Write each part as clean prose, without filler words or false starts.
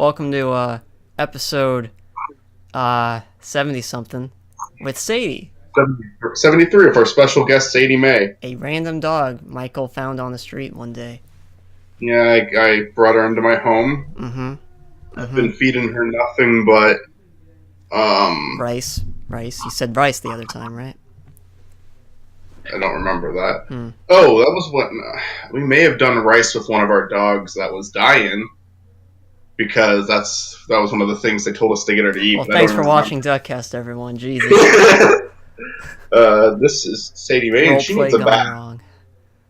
Welcome to episode 70 something with Sadie, 73 of our special guest, Sadie Mae. a random dog Michael found on the street one day. Yeah, I brought her into my home. Mm-hmm. I've been feeding her nothing but Rice. You said rice the other time, right? I don't remember that. Oh, that was what we may have done rice with one of our dogs that was dying, because that was one of the things they told us to get her to eat. Well, thanks for watching DuckCast, everyone. Jesus. This is Sadie Mae, and she needs a bath. Wrong.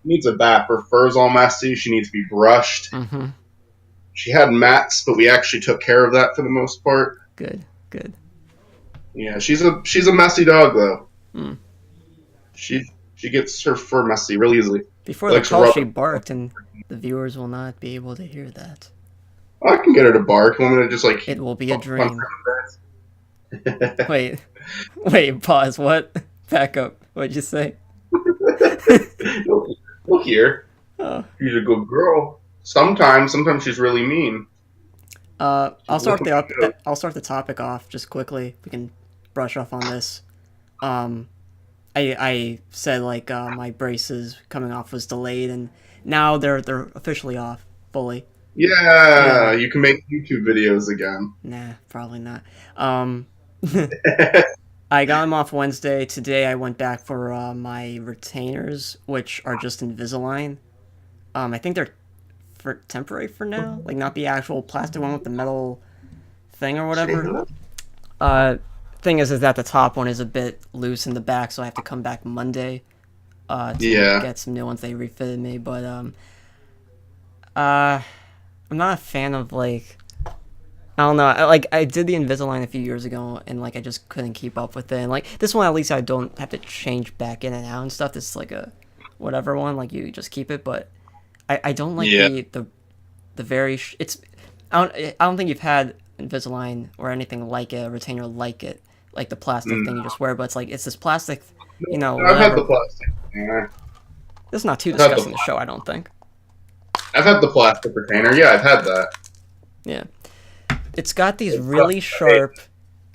She needs a bath. Her fur's all messy. She needs to be brushed. Mm-hmm. She had mats, but we actually took care of that for the most part. Good. Yeah, she's a messy dog though. Mm. She gets her fur messy real easily. Before the call, she barked, and the viewers will not be able to hear that. I can get her to bark. I'm gonna just It will be a dream. Wait, pause. What? Back up. What'd you say? Look here. Oh. She's a good girl. Sometimes she's really mean. I'll start the topic off just quickly. We can brush off on this. I said my braces coming off was delayed, and now they're officially off fully. Yeah, you can make YouTube videos again. Nah, probably not. I got them off Wednesday. Today I went back for my retainers, which are just Invisalign. I think they're for temporary for now, like not the actual plastic one with the metal thing or whatever. Thing is that the top one is a bit loose in the back, so I have to come back Monday to get some new ones. They refitted me, but I'm not a fan of I don't know. I did the Invisalign a few years ago, and I just couldn't keep up with it. And this one, at least I don't have to change back in and out and stuff. This is a whatever one, you just keep it. But I don't like the very. I don't think you've had Invisalign or anything like it, a retainer like it, like the plastic thing you just wear. But it's this plastic, I've had the plastic. Yeah. This is not too discussing the show, I don't think. I've had the plastic retainer. Yeah, I've had that. Yeah. It's got these really sharp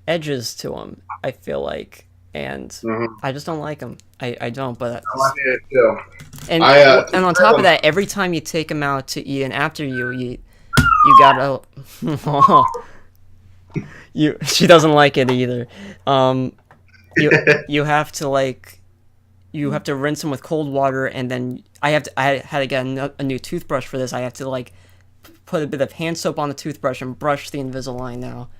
edges to them, I feel like, and I just don't like them. I don't, but... I like it too. And on top of that, every time you take them out to eat, and after you eat, you gotta... She doesn't like it either. You have to, you have to rinse them with cold water, and then I had to get a new toothbrush for this. I have to, put a bit of hand soap on the toothbrush and brush the Invisalign now,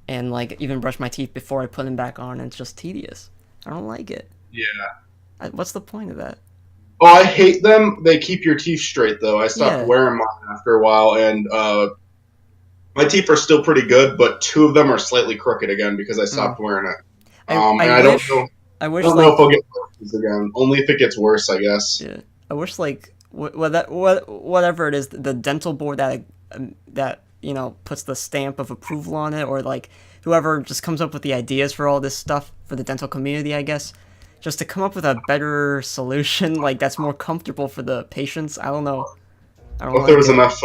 and even brush my teeth before I put them back on, and it's just tedious. I don't like it. Yeah. What's the point of that? Oh, I hate them. They keep your teeth straight though. I stopped wearing mine after a while, and my teeth are still pretty good, but two of them are slightly crooked again because I stopped wearing it. I don't know if I'll get braces again. Only if it gets worse, I guess. Yeah. I wish whatever it is, the dental board that puts the stamp of approval on it, or whoever just comes up with the ideas for all this stuff for the dental community, I guess, just to come up with a better solution that's more comfortable for the patients. I don't know. What if there was enough?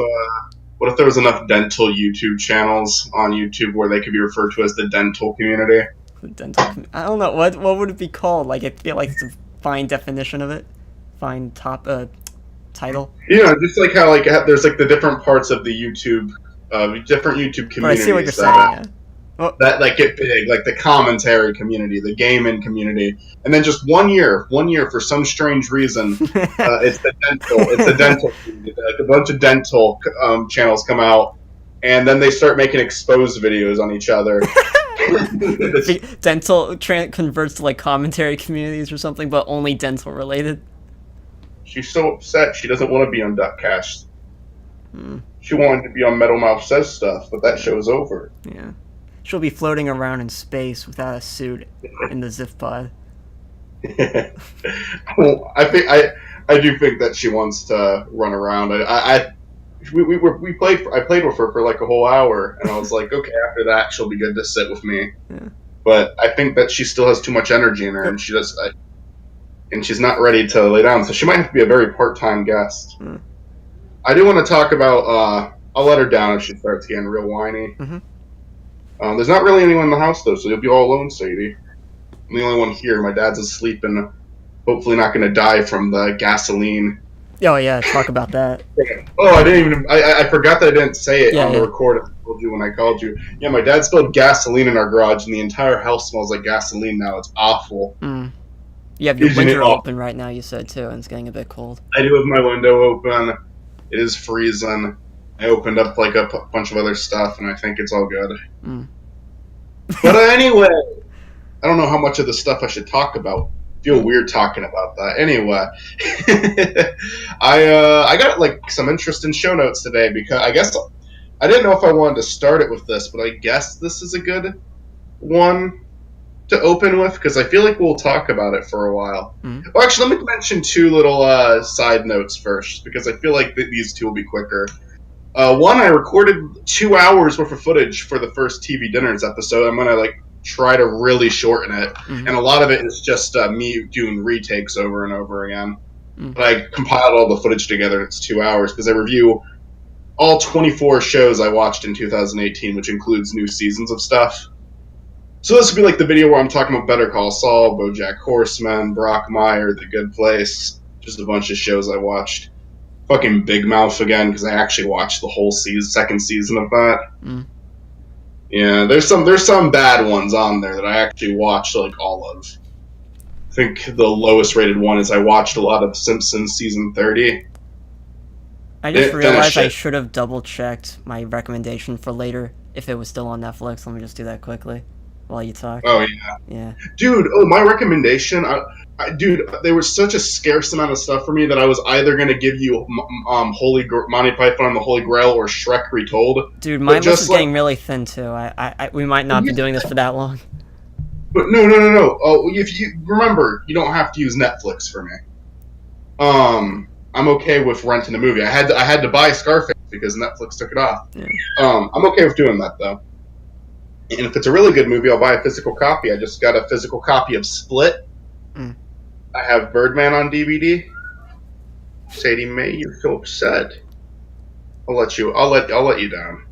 What if there was enough dental YouTube channels on YouTube where they could be referred to as the dental community? I don't know. What would it be called? I feel like it's a fine definition of it. Fine title. Just how there's the different parts of the YouTube, different YouTube communities. But I see what you're saying. That get big, the commentary community, the gaming community, and then just one year for some strange reason, it's the dental community. A bunch of dental channels come out, and then they start making exposed videos on each other. Dental converts to commentary communities or something, but only dental related. She's so upset she doesn't want to be on DuckCast. She wanted to be on Metal Mouth Says Stuff, but that show's over. Yeah. She'll be floating around in space without a suit in the Ziff pod. Well, I do think that she wants to run around. I played with her for a whole hour, and I was like, okay, after that she'll be good to sit with me. Yeah. But I think that she still has too much energy in her, and she's not ready to lay down, so she might have to be a very part-time guest. I do want to talk about I'll let her down if she starts getting real whiny. Mm-hmm. There's not really anyone in the house though, so you'll be all alone, Sadie. I'm the only one here. My dad's asleep and hopefully not going to die from the gasoline. Oh yeah, talk about that. Oh, I didn't even. I forgot that I didn't say it on the record. I told you when I called you. Yeah, my dad spilled gasoline in our garage, and the entire house smells like gasoline now. It's awful. Mm. You have your window open right now, you said too, and it's getting a bit cold. I do have my window open. It is freezing. I opened up like a bunch of other stuff, and I think it's all good. Mm. But anyway, I don't know how much of this stuff I should talk about. I feel weird talking about that. Anyway, I got like some interesting show notes today because I guess I didn't know if I wanted to start it with this, but I guess this is a good one to open with because I feel like we'll talk about it for a while. Mm-hmm. Well, actually, let me mention two little side notes first because I feel like these two will be quicker. One, I recorded 2 hours worth of footage for the first TV Dinners episode. I'm gonna try to really shorten it, and a lot of it is just me doing retakes over and over again. But I compiled all the footage together, and it's 2 hours because I review all 24 shows I watched in 2018, which includes new seasons of stuff. So this would be like the video where I'm talking about Better Call Saul, BoJack Horseman, Brock Meyer, The Good Place, just a bunch of shows I watched. Fucking Big Mouth again because I actually watched the whole second season of that. Yeah, there's some bad ones on there that I actually watched all of. I think the lowest rated one is I watched a lot of Simpsons season 30. I just realized I should have double checked my recommendation for later if it was still on Netflix. Let me just do that quickly while you talk. Oh yeah. Yeah. Dude, my recommendation. Dude, there was such a scarce amount of stuff for me that I was either going to give you Monty Python and the Holy Grail or Shrek Retold. Dude, my list is getting really thin too. We might not be doing this for that long. But no. Oh, if you remember, you don't have to use Netflix for me. I'm okay with renting a movie. I had to buy Scarface because Netflix took it off. Yeah. I'm okay with doing that though. And if it's a really good movie, I'll buy a physical copy. I just got a physical copy of Split. I have Birdman on DVD. Sadie Mae, you're so upset. I'll let you down.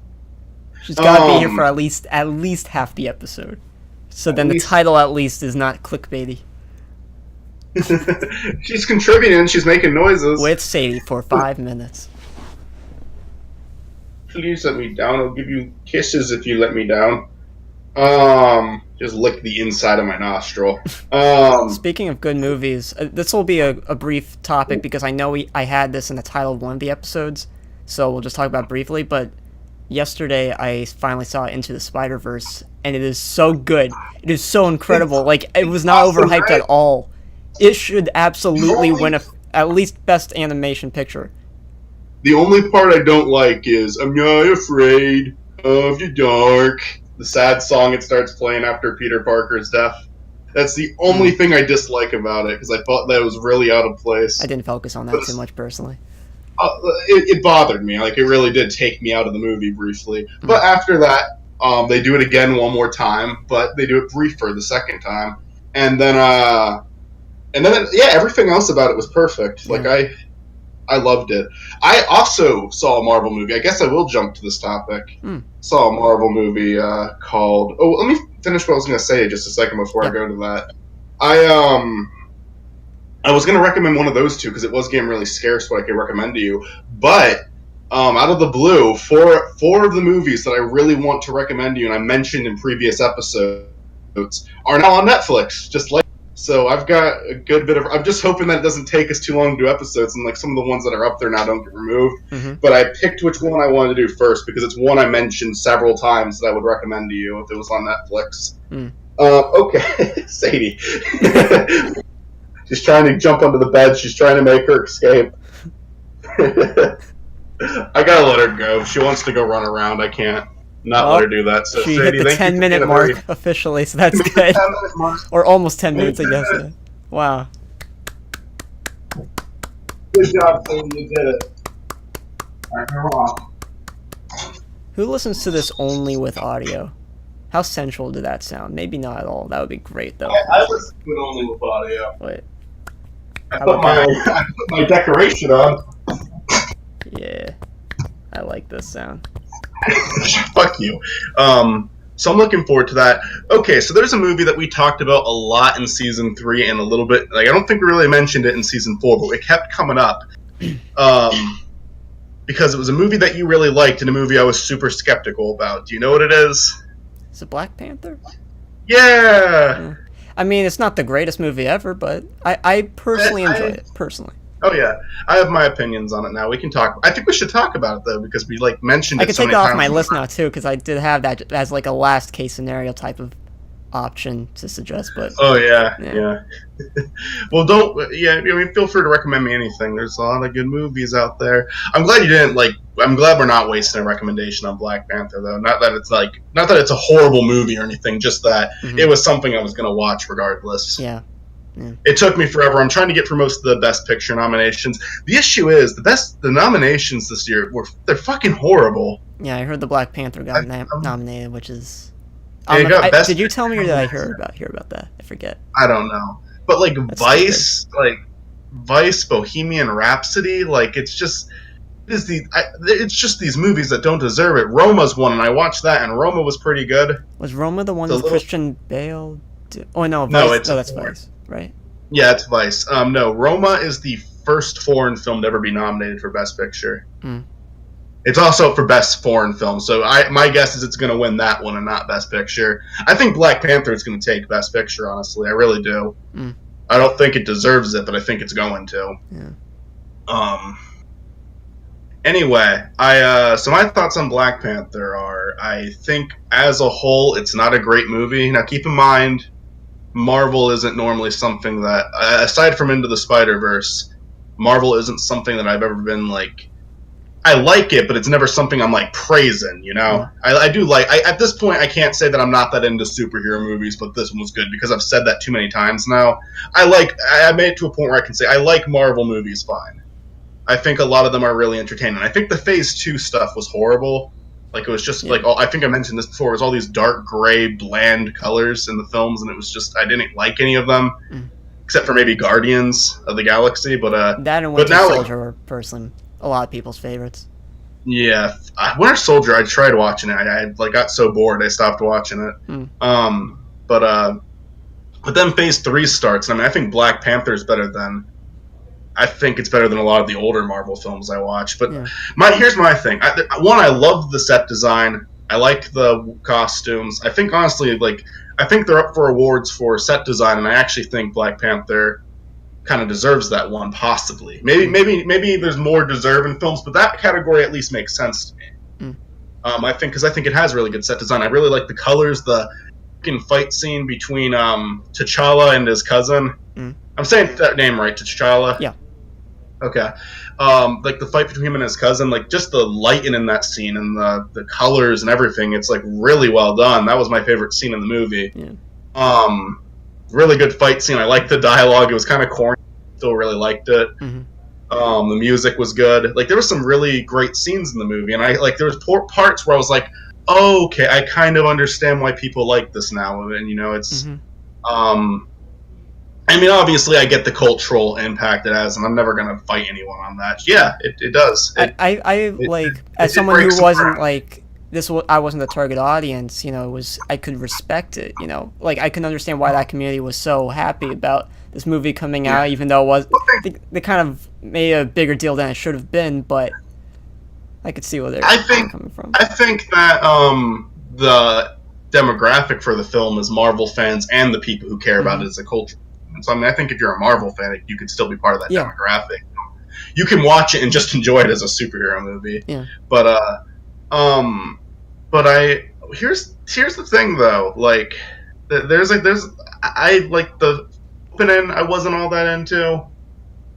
She's gotta be here for at least half the episode. So then the title at least is not clickbaity. She's contributing. She's making noises. With Sadie for 5 minutes. Please let me down. I'll give you kisses if you let me down. Just lick the inside of my nostril. Speaking of good movies, this will be a brief topic because I know I had this in the title of one of the episodes, so we'll just talk about it briefly. But yesterday I finally saw Into the Spider-Verse, and it is so good. It is so incredible. It was not overhyped at all. It should absolutely win at least Best Animation Picture. The only part I don't like is I'm not afraid of the dark. The sad song it starts playing after Peter Parker's death. That's the only thing I dislike about it, because I thought that was really out of place. I didn't focus on that too much, personally. It bothered me. It really did take me out of the movie briefly. But after that, they do it again one more time, but they do it briefer the second time. And then everything else about it was perfect. Yeah. I loved it. I also saw a Marvel movie. I guess I will jump to this topic. Saw a Marvel movie called... Oh, let me finish what I was going to say just a second before I go to that. I was going to recommend one of those two because it was getting really scarce what I could recommend to you. But out of the blue, four of the movies that I really want to recommend to you and I mentioned in previous episodes are now on Netflix. So I've got a good bit of... I'm just hoping that it doesn't take us too long to do episodes, and some of the ones that are up there now don't get removed. But I picked which one I wanted to do first, because it's one I mentioned several times that I would recommend to you if it was on Netflix. Okay, Sadie. She's trying to jump under the bed. She's trying to make her escape. I gotta let her go. If she wants to go run around, I can't. Let her do that. So she Sadie, hit the 10-minute mark officially, so that's good. Or almost 10 minutes, I guess. Wow. Good job, Sadie. You did it. Alright, go on. Who listens to this only with audio? How sensual did that sound? Maybe not at all. That would be great, though. I listen to it only with audio. Wait. I put my decoration on. Yeah. I like this sound. Fuck you. So I'm looking forward to that. Okay, so there's a movie that we talked about a lot in season 3 and a little bit, like, I don't think we really mentioned it in season 4, but it kept coming up. Because it was a movie that you really liked and a movie I was super skeptical about. Do you know what it is? Is it Black Panther? Yeah! I mean, it's not the greatest movie ever, but I personally enjoy it. Personally. Oh yeah, I have my opinions on it now. We can talk. I think we should talk about it though because we like mentioned it. I could take it off my list now too because I did have that as like a last case scenario type of option to suggest. But oh yeah. Well, don't. Yeah, I mean, feel free to recommend me anything. There's a lot of good movies out there. I'm glad you didn't like. I'm glad we're not wasting a recommendation on Black Panther though. Not that it's a horrible movie or anything. Just that it was something I was gonna watch regardless. Yeah. It took me forever. I'm trying to get for most of the Best Picture nominations. The issue is the nominations this year they're fucking horrible. Yeah, I heard the Black Panther got nominated, which is. Did you tell me or did I hear about that? I forget. I don't know, but like Vice, Bohemian Rhapsody, like it's just these movies that don't deserve it. Roma's one, and I watched that, and Roma was pretty good. Was Roma the one with Christian Bale? Oh no, Vice. No, that's Vice. Right? Yeah, it's Vice. No, Roma is the first foreign film to ever be nominated for Best Picture. It's also for Best Foreign Film, so my guess is it's going to win that one and not Best Picture. I think Black Panther is going to take Best Picture, honestly. I really do. I don't think it deserves it, but I think it's going to. Yeah. Anyway, so my thoughts on Black Panther are, I think as a whole, it's not a great movie. Now, keep in mind, Marvel isn't normally something that, aside from Into the Spider-Verse, Marvel isn't something that I've ever been like, I like it, but it's never something I'm like praising, you know? I do like, at this point, I can't say that I'm not that into superhero movies, but this one was good because I've said that too many times now. I made it to a point where I can say I like Marvel movies fine. I think a lot of them are really entertaining. I think the Phase 2 stuff was horrible. Like, it was just, I think I mentioned this before, it was all these dark gray, bland colors in the films, and it was just, I didn't like any of them, except for maybe Guardians of the Galaxy, but... that and Winter Soldier were, personally, a lot of people's favorites. Yeah. Winter Soldier, I tried watching it. I got so bored, I stopped watching it. But then Phase 3 starts, and I mean, I think Black Panther is better than... I think it's better than a lot of the older Marvel films I watch. But here's my thing. I love the set design. I like the costumes. I think, honestly, I think they're up for awards for set design, and I actually think Black Panther kind of deserves that one, possibly. Maybe there's more deserving films, but that category at least makes sense to me. I think it has really good set design. I really like the colors, the fight scene between T'Challa and his cousin. I'm saying that name right, T'Challa? Yeah. Okay. Like the fight between him and his cousin, like just the lighting in that scene and the colors and everything, it's like really well done. That was my favorite scene in the movie. Yeah. Really good fight scene. I liked the dialogue. It was kind of corny. Still really liked it. The music was good. Like there was some really great scenes in the movie, and there was parts where I was like, oh, okay, I kind of understand why people like this now, and it's I mean, obviously, I get the cultural impact it has, and I'm never going to fight anyone on that. Yeah, it does. As someone who wasn't, I wasn't the target audience, I could respect it, I can understand why that community was so happy about this movie coming out, even though they kind of made a bigger deal than it should have been, but I could see where they're coming from. I think that the demographic for the film is Marvel fans and the people who care about it as a culture. So, I mean, I think if you're a Marvel fan, you could still be part of that demographic. You can watch it and just enjoy it as a superhero movie. Yeah. But here's the thing though. Like, I like the opening. I wasn't all that into.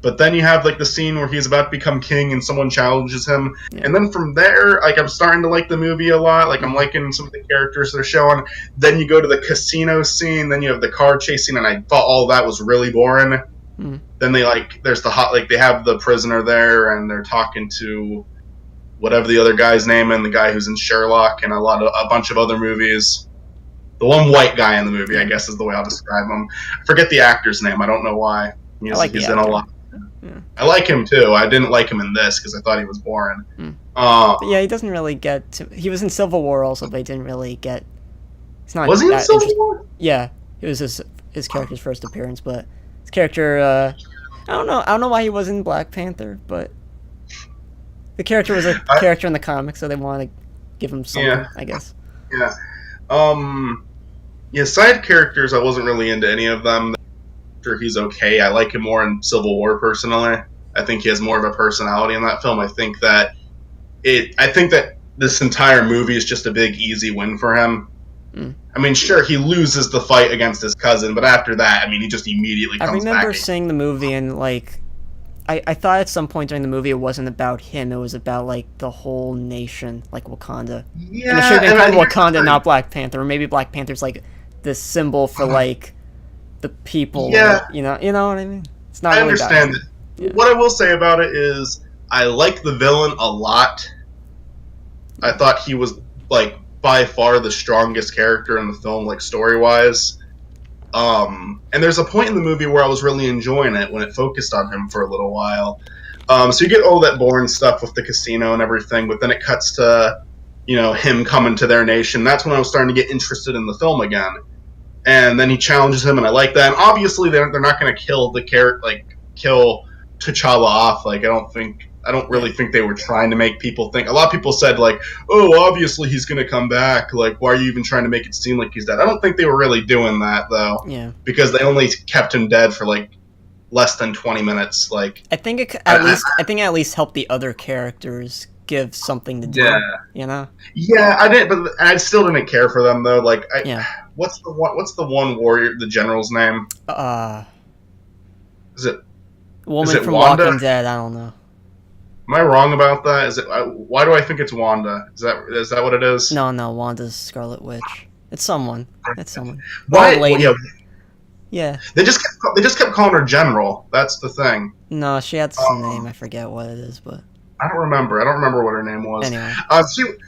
But then you have the scene where he's about to become king and someone challenges him. And then from there, I'm starting to like the movie a lot. I'm liking some of the characters they're showing. Then you go to the casino scene. Then you have the car chasing, and I thought all that was really boring. Then there's they have the prisoner there, and they're talking to whatever the other guy's name and the guy who's in Sherlock and a bunch of other movies. The one white guy in the movie, I guess, is the way I'll describe him. I forget the actor's name. I don't know why. He's in a lot. I like him too. I didn't like him in this because I thought he was boring. Yeah, he doesn't really get to... He was in Civil War also, but he didn't really get... It's not was he in Civil War? Yeah, it was his character's first appearance, but his character... I don't know why he was in Black Panther, but... The character was a character in the comics, so they wanted to give him something, I guess. Yeah. Yeah, side characters, I wasn't really into any of them. He's okay. I like him more in Civil War personally. I think he has more of a personality in that film. I think that this entire movie is just a big easy win for him. I mean, sure, he loses the fight against his cousin, but after that, I mean, he just immediately comes back. I remember seeing the movie and like I thought at some point during the movie it wasn't about him, it was about like the whole nation, like Wakanda. Yeah, and it should have been called Wakanda, not Black Panther, or maybe Black Panther's like the symbol for like the people. Yeah, you know what I mean. It's not. I really understand. What I will say about it is, I like the villain a lot. I thought he was like by far the strongest character in the film, like story wise. And there's a point in the movie where I was really enjoying it when it focused on him for a little while. So you get all that boring stuff with the casino and everything, but then it cuts to, him coming to their nation. That's when I was starting to get interested in the film again. And then he challenges him, and I like that. And obviously, they're not going to kill the kill T'Challa off. Like, I don't really think they were trying to make people think. A lot of people said, like, oh, obviously he's going to come back. Like, why are you even trying to make it seem like he's dead? I don't think they were really doing that, though. Yeah. Because they only kept him dead for, like, less than 20 minutes. Like, I think it at least helped the other characters give something to do. Yeah. Yeah, I did, but I still didn't care for them, though. Like, what's the one warrior, the general's name? Is it Woman from Wanda? Walking Dead? I don't know. Am I wrong about that? Is it? Why do I think it's Wanda? Is that what it is? No, Wanda's Scarlet Witch. It's someone. Why? Lady. Well, yeah. They just kept calling her General. That's the thing. No, she had some name. I forget what it is, but I don't remember. I don't remember what her name was. Anyway,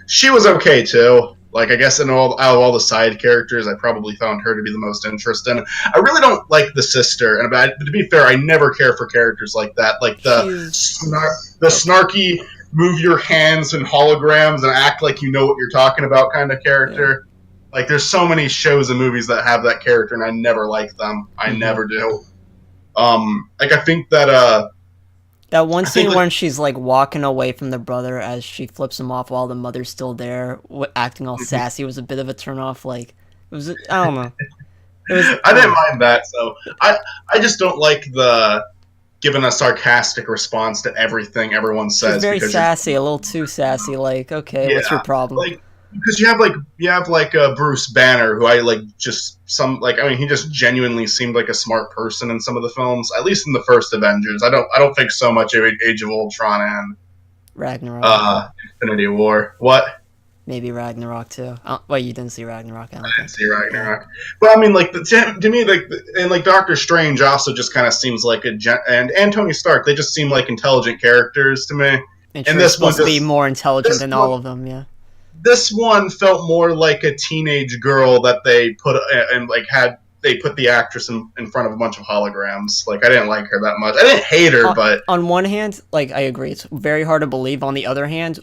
she was okay too. Like, I guess out of all the side characters, I probably found her to be the most interesting. I really don't like the sister, but to be fair, I never care for characters like that. Like the snarky, move your hands and holograms and act like you know what you're talking about kind of character. Yeah. Like, there's so many shows and movies that have that character, and I never like them. I never do. Like, I think that that one scene when she's like walking away from the brother as she flips him off while the mother's still there, acting all sassy, was a bit of a turnoff. Like, it was, I don't know. I didn't mind that. So I just don't like the giving a sarcastic response to everything everyone says. She's very sassy, a little too sassy. Like, okay, what's your problem? Like, because you have Bruce Banner, who he just genuinely seemed like a smart person in some of the films, at least in the first Avengers. I don't think so much of Age of Ultron and Ragnarok, Infinity War. What? Maybe Ragnarok too. Wait, you didn't see Ragnarok? I didn't see Ragnarok. But I mean, like, to me, like Doctor Strange also just kind of seems like and Tony Stark. They just seem like intelligent characters to me. And this supposed to be more intelligent than all of them. Yeah. This one felt more like a teenage girl that they put the actress in front of a bunch of holograms. Like, I didn't like her that much. I didn't hate her, but on one hand, like, I agree, it's very hard to believe. On the other hand,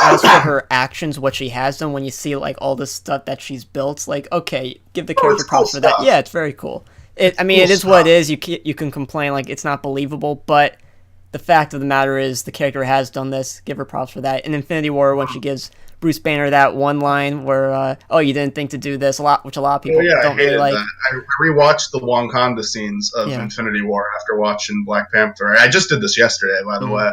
as for her actions, what she has done, when you see like all the stuff that she's built, it's like, okay, give the character props for that. Yeah, it's very cool. It is what it is. You can complain like it's not believable, but the fact of the matter is the character has done this. Give her props for that. In Infinity War, when she gives Bruce Banner that one line where, you didn't think to do this, which a lot of people don't really like. That. I rewatched the Wakanda scenes of Infinity War after watching Black Panther. I just did this yesterday, by the way.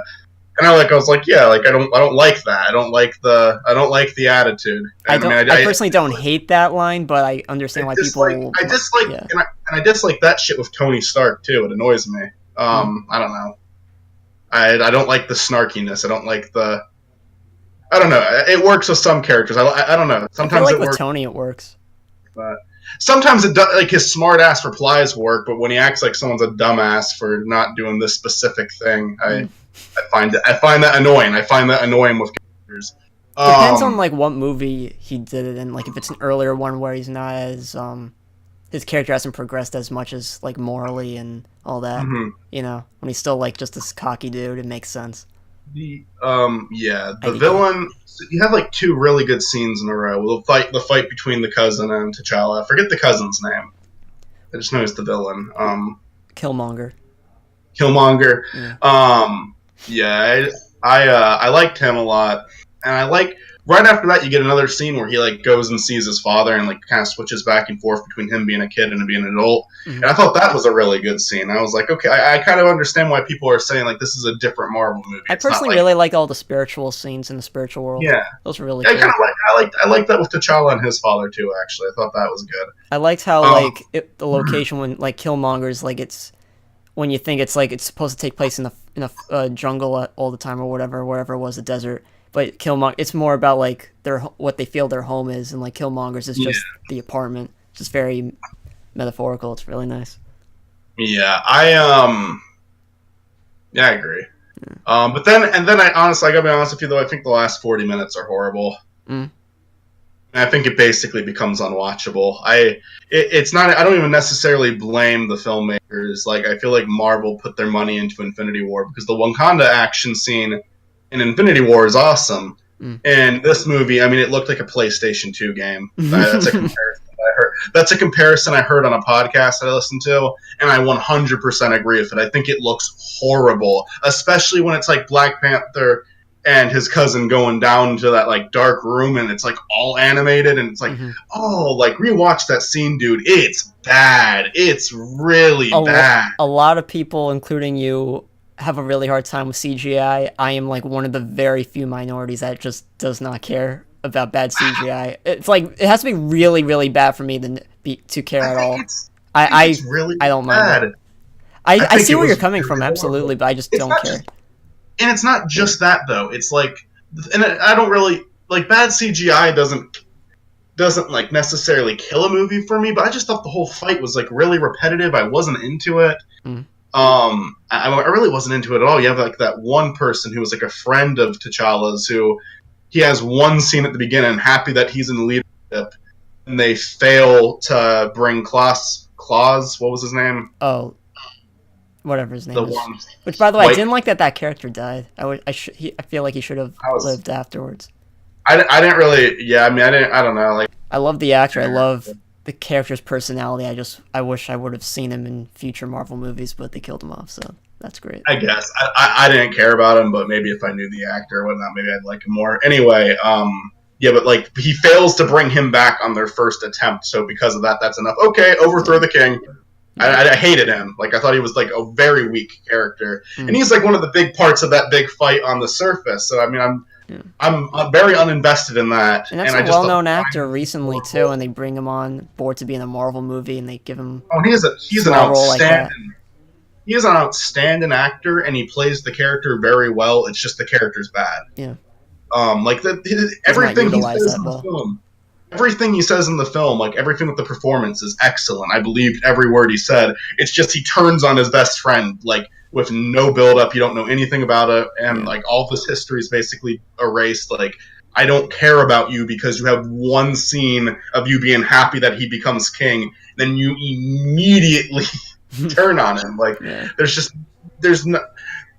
And I was like, I don't like that. I don't like the attitude. And I personally don't hate that line, but I understand why people. I dislike that shit with Tony Stark too. It annoys me. I don't know. I don't like the snarkiness. I don't like the. I don't know. It works with some characters. I don't know. Sometimes I feel like with Tony it works. But sometimes it does, like his smart ass replies work, but when he acts like someone's a dumbass for not doing this specific thing, I find that annoying. I find that annoying with characters. Depends on like what movie he did it in. Like if it's an earlier one where he's not as his character hasn't progressed as much as like morally and all that. Mm-hmm. You know, when he's still like just this cocky dude, it makes sense. The IDK. villain. You have like two really good scenes in a row. The fight between the cousin and T'Challa. I forget the cousin's name. I just know he's the villain. Killmonger. Killmonger. Yeah. Yeah, I liked him a lot, and I like right after that you get another scene where he like goes and sees his father and like kind of switches back and forth between him being a kid and being an adult. Mm-hmm. And I thought that was a really good scene. I was like, okay, I kind of understand why people are saying like this is a different Marvel movie. I personally really like all the spiritual scenes in the spiritual world. Yeah, those were really cool. I like that with T'Challa and his father too. Actually, I thought that was good. I liked how the location when like Killmonger's like it's when you think it's like it's supposed to take place in a jungle all the time or wherever it was, a desert. But Killmonger, it's more about like what they feel their home is, and like Killmonger's is just the apartment. Just very metaphorical. It's really nice. Yeah, I agree. But then I honestly, I gotta be honest with you though, I think the last 40 minutes are horrible. Mm. And I think it basically becomes unwatchable. It's not. I don't even necessarily blame the filmmakers. Like I feel like Marvel put their money into Infinity War because the Wakanda action scene in Infinity War is awesome. And this movie, I mean, it looked like a PlayStation 2 game. That's a comparison I heard. That's a comparison I heard on a podcast that I listened to, and I 100% agree with it. I think it looks horrible, especially when it's like Black Panther and his cousin going down to that like dark room and it's like all animated and it's like oh, like rewatch that scene, dude. It's bad. It's really bad. A lot of people, including you, have a really hard time with CGI. I am like one of the very few minorities that just does not care about bad CGI. It's like it has to be really, really bad for me to care at all. I don't mind it. I see where you're coming from, absolutely, but I just don't care. And it's not just that though. It's like, and I don't really like bad CGI doesn't like necessarily kill a movie for me, but I just thought the whole fight was like really repetitive. I wasn't into it. I really wasn't into it at all. You have like that one person who was like a friend of T'Challa's who he has one scene at the beginning, happy that he's in leadership, and they fail to bring Claus. What was his name? Oh. Whatever his name is. Which, by the way, I didn't like that character died. I feel like he should have lived afterwards. I didn't really. Yeah, I mean, I don't know. Like, I love the actor. I love the character's personality. I wish I would have seen him in future Marvel movies, but they killed him off. So that's great. I guess I didn't care about him, but maybe if I knew the actor or whatnot, maybe I'd like him more. Anyway, yeah, but like he fails to bring him back on their first attempt, so because of that, that's enough. Okay, overthrow the king. I hated him. Like I thought he was like a very weak character, and he's like one of the big parts of that big fight on the surface. So I mean, I'm very uninvested in that. And that's a well-known actor recently too, and they bring him on board to be in a Marvel movie, and they give him. Oh, he's an outstanding. He is an outstanding actor, and he plays the character very well. It's just the character's bad. Yeah. Like everything he says in the film. Everything he says in the film, like everything with the performance is excellent. I believed every word he said. It's just he turns on his best friend, like with no build-up. You don't know anything about it, and like all of this history is basically erased. Like I don't care about you because you have one scene of you being happy that he becomes king, then you immediately turn on him. Like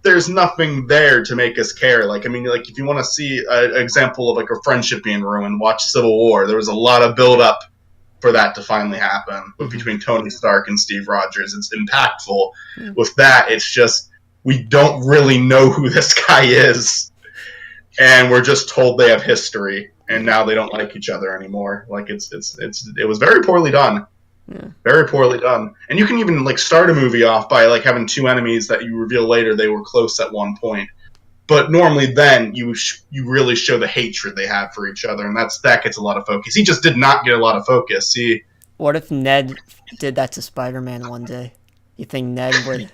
there's nothing there to make us care. Like, I mean, like if you want to see an example of like a friendship being ruined, watch Civil War. There was a lot of build up for that to finally happen between Tony Stark and Steve Rogers. It's impactful. With that, it's just we don't really know who this guy is, and we're just told they have history, and now they don't like each other anymore. Like it was very poorly done. Yeah. Very poorly done. And you can even like start a movie off by like having two enemies that you reveal later they were close at one point. But normally then you really show the hatred they have for each other, and that gets a lot of focus. He just did not get a lot of focus. What if Ned did that to Spider-Man one day? You think Ned would?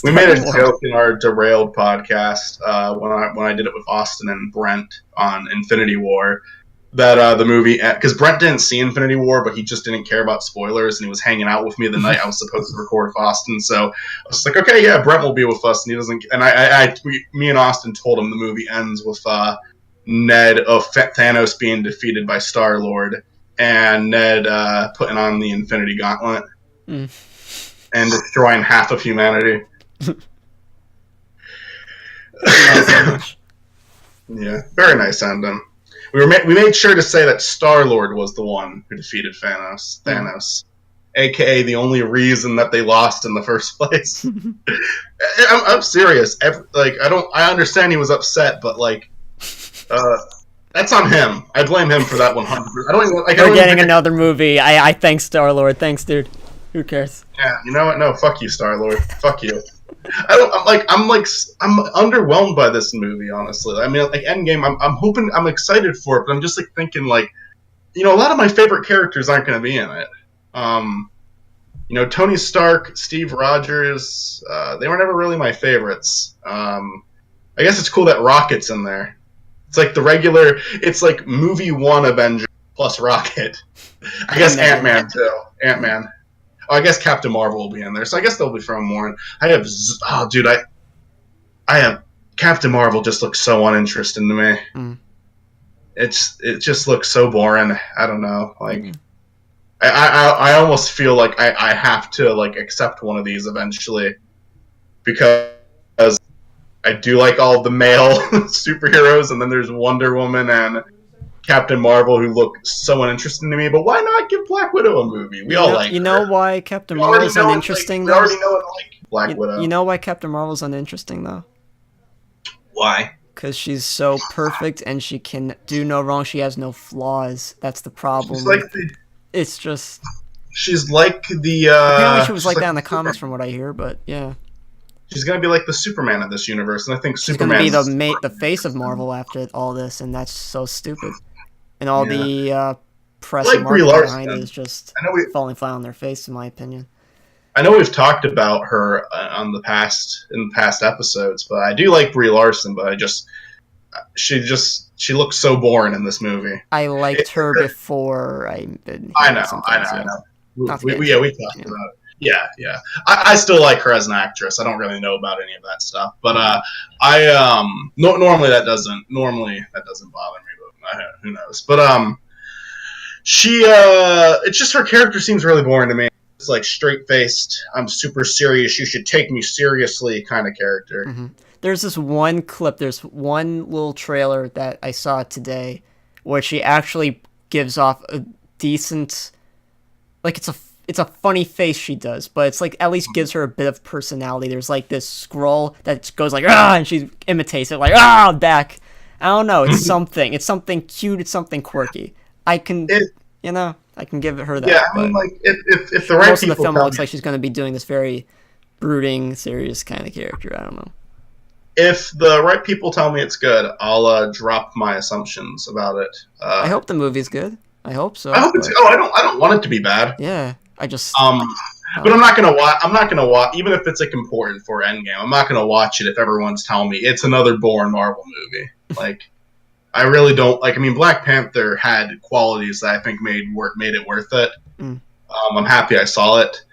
We made a joke in our Derailed podcast when I did it with Austin and Brent on Infinity War. That the movie, because Brent didn't see Infinity War, but he just didn't care about spoilers, and he was hanging out with me the night I was supposed to record with Austin. So I was like, okay, yeah, Brent will be with us, and he doesn't. And me and Austin told him the movie ends with Ned of Thanos being defeated by Star-Lord, and Ned putting on the Infinity Gauntlet Mm. and destroying half of humanity. Nice image. Yeah, very nice ending. We made sure to say that Star-Lord was the one who defeated Thanos, aka the only reason that they lost in the first place. I'm serious. I understand he was upset, but that's on him. I blame him for that 100%. I don't even. We're getting another movie. I thank Star-Lord. Thanks, dude. Who cares? Yeah, you know what? No, fuck you, Star-Lord. Fuck you. I'm underwhelmed by this movie, honestly. I mean, like Endgame, I'm excited for it, but I'm just like thinking, like, a lot of my favorite characters aren't going to be in it. Tony Stark, Steve Rogers, they were never really my favorites. I guess it's cool that Rocket's in there. It's like it's like movie 1 Avengers plus Rocket. I guess Ant-Man too. Ant-Man. Oh, I guess Captain Marvel will be in there, so I guess they'll be throwing more in. I have Captain Marvel just looks so uninteresting to me. Mm. It just looks so boring. I don't know. Like, I almost feel like I have to like accept one of these eventually because I do like all the male superheroes, and then there's Wonder Woman and Captain Marvel who look so uninteresting to me, but why not give Black Widow a movie? We all like her. You know why Captain Marvel's uninteresting, though? We already know it, like Black Widow. You know why Captain Marvel's uninteresting, though? Why? Because she's so perfect and she can do no wrong. She has no flaws. That's the problem. It's just... She's like the... Apparently she was like that in the comics from what I hear, but yeah. She's going to be like the Superman of this universe, and I think she's going to be the face of Marvel after all this, and that's so stupid. And all the press and marketing behind it is just falling flat on their face, in my opinion. I know we've talked about her in past episodes, but I do like Brie Larson. But she looks so boring in this movie. I liked her before. I know. We talked about it. Yeah. I still like her as an actress. I don't really know about any of that stuff, but normally that doesn't bother me. But who knows? But it's just her character seems really boring to me. It's like straight-faced, I'm super serious, you should take me seriously kind of character. Mm-hmm. There's this one clip, there's one little trailer that I saw today where she actually gives off a decent, like it's a funny face she does, but it's like at least gives her a bit of personality. There's like this scroll that goes like, ah, and she imitates it like, ah, back. I don't know, it's something. It's something cute, it's something quirky. I can give her that. Yeah, I mean, like, if the right most of the film looks like she's going to be doing this very brooding, serious kind of character. I don't know. If the right people tell me it's good, I'll drop my assumptions about it. I hope the movie's good. I hope so. I hope it's. I don't want it to be bad. Yeah, I just. But I'm not gonna watch. Even if it's like important for Endgame. I'm not gonna watch it if everyone's telling me it's another boring Marvel movie. Like, I really don't like. I mean, Black Panther had qualities that I think made it worth it. I'm happy I saw it.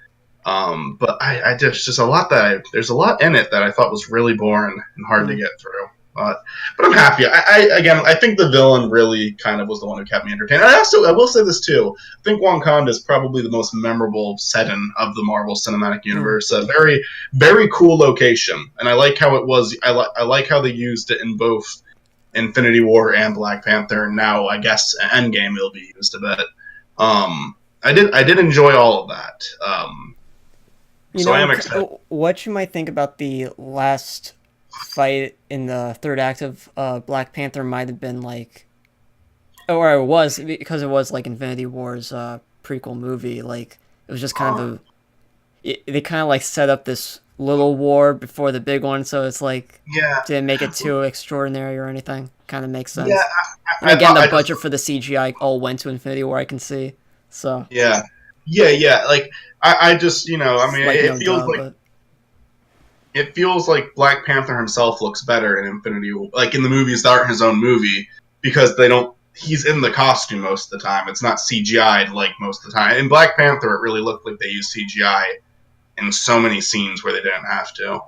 But I just a lot there's a lot in it that I thought was really boring and hard to get through. But I'm happy. I think the villain really kind of was the one who kept me entertained. I will say this too. I think Wakanda is probably the most memorable setting of the Marvel Cinematic Universe. A very, very cool location, and I like how it was. I like how they used it in both Infinity War and Black Panther. And now I guess Endgame will be used a bit. I did enjoy all of that. I am excited. What you might think about the last fight in the third act of Black Panther might have been like, or it was, because it was like Infinity War's prequel movie. Like, it was just kind of they kind of like set up this little war before the big one, so it's like, didn't make it too extraordinary or anything. Kind of makes sense. Yeah, and again, the budget for the CGI all went to Infinity War, I can see. So yeah. Like, I just, I mean, it feels like Black Panther himself looks better in Infinity War, like in the movies that aren't his own movie, because he's in the costume most of the time. It's not CGI'd like most of the time. In Black Panther, it really looked like they used CGI in so many scenes where they didn't have to.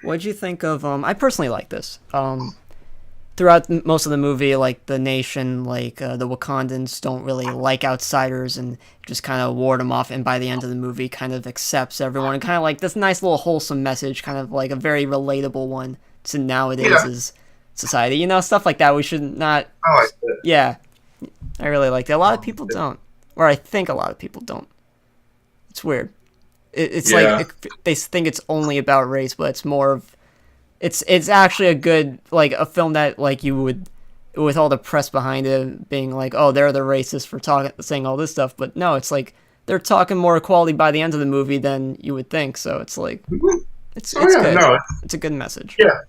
What'd you think of, I personally like this. throughout most of the movie, like the nation, like the Wakandans don't really like outsiders and just kind of ward them off. And by the end of the movie, kind of accepts everyone and kind of like this nice little wholesome message, kind of like a very relatable one to nowadays' society. You know, stuff like that. We should not. I like it. Yeah, I really like it. A lot of people don't, or I think a lot of people don't. It's weird. It's like they think it's only about race, but it's more of. It's actually a good, like, a film that, like, you would, with all the press behind it being like, oh, they're the racists for saying all this stuff, but no, it's like they're talking more equality by the end of the movie than you would think. So it's like it's good. No, it's a good message. Yeah,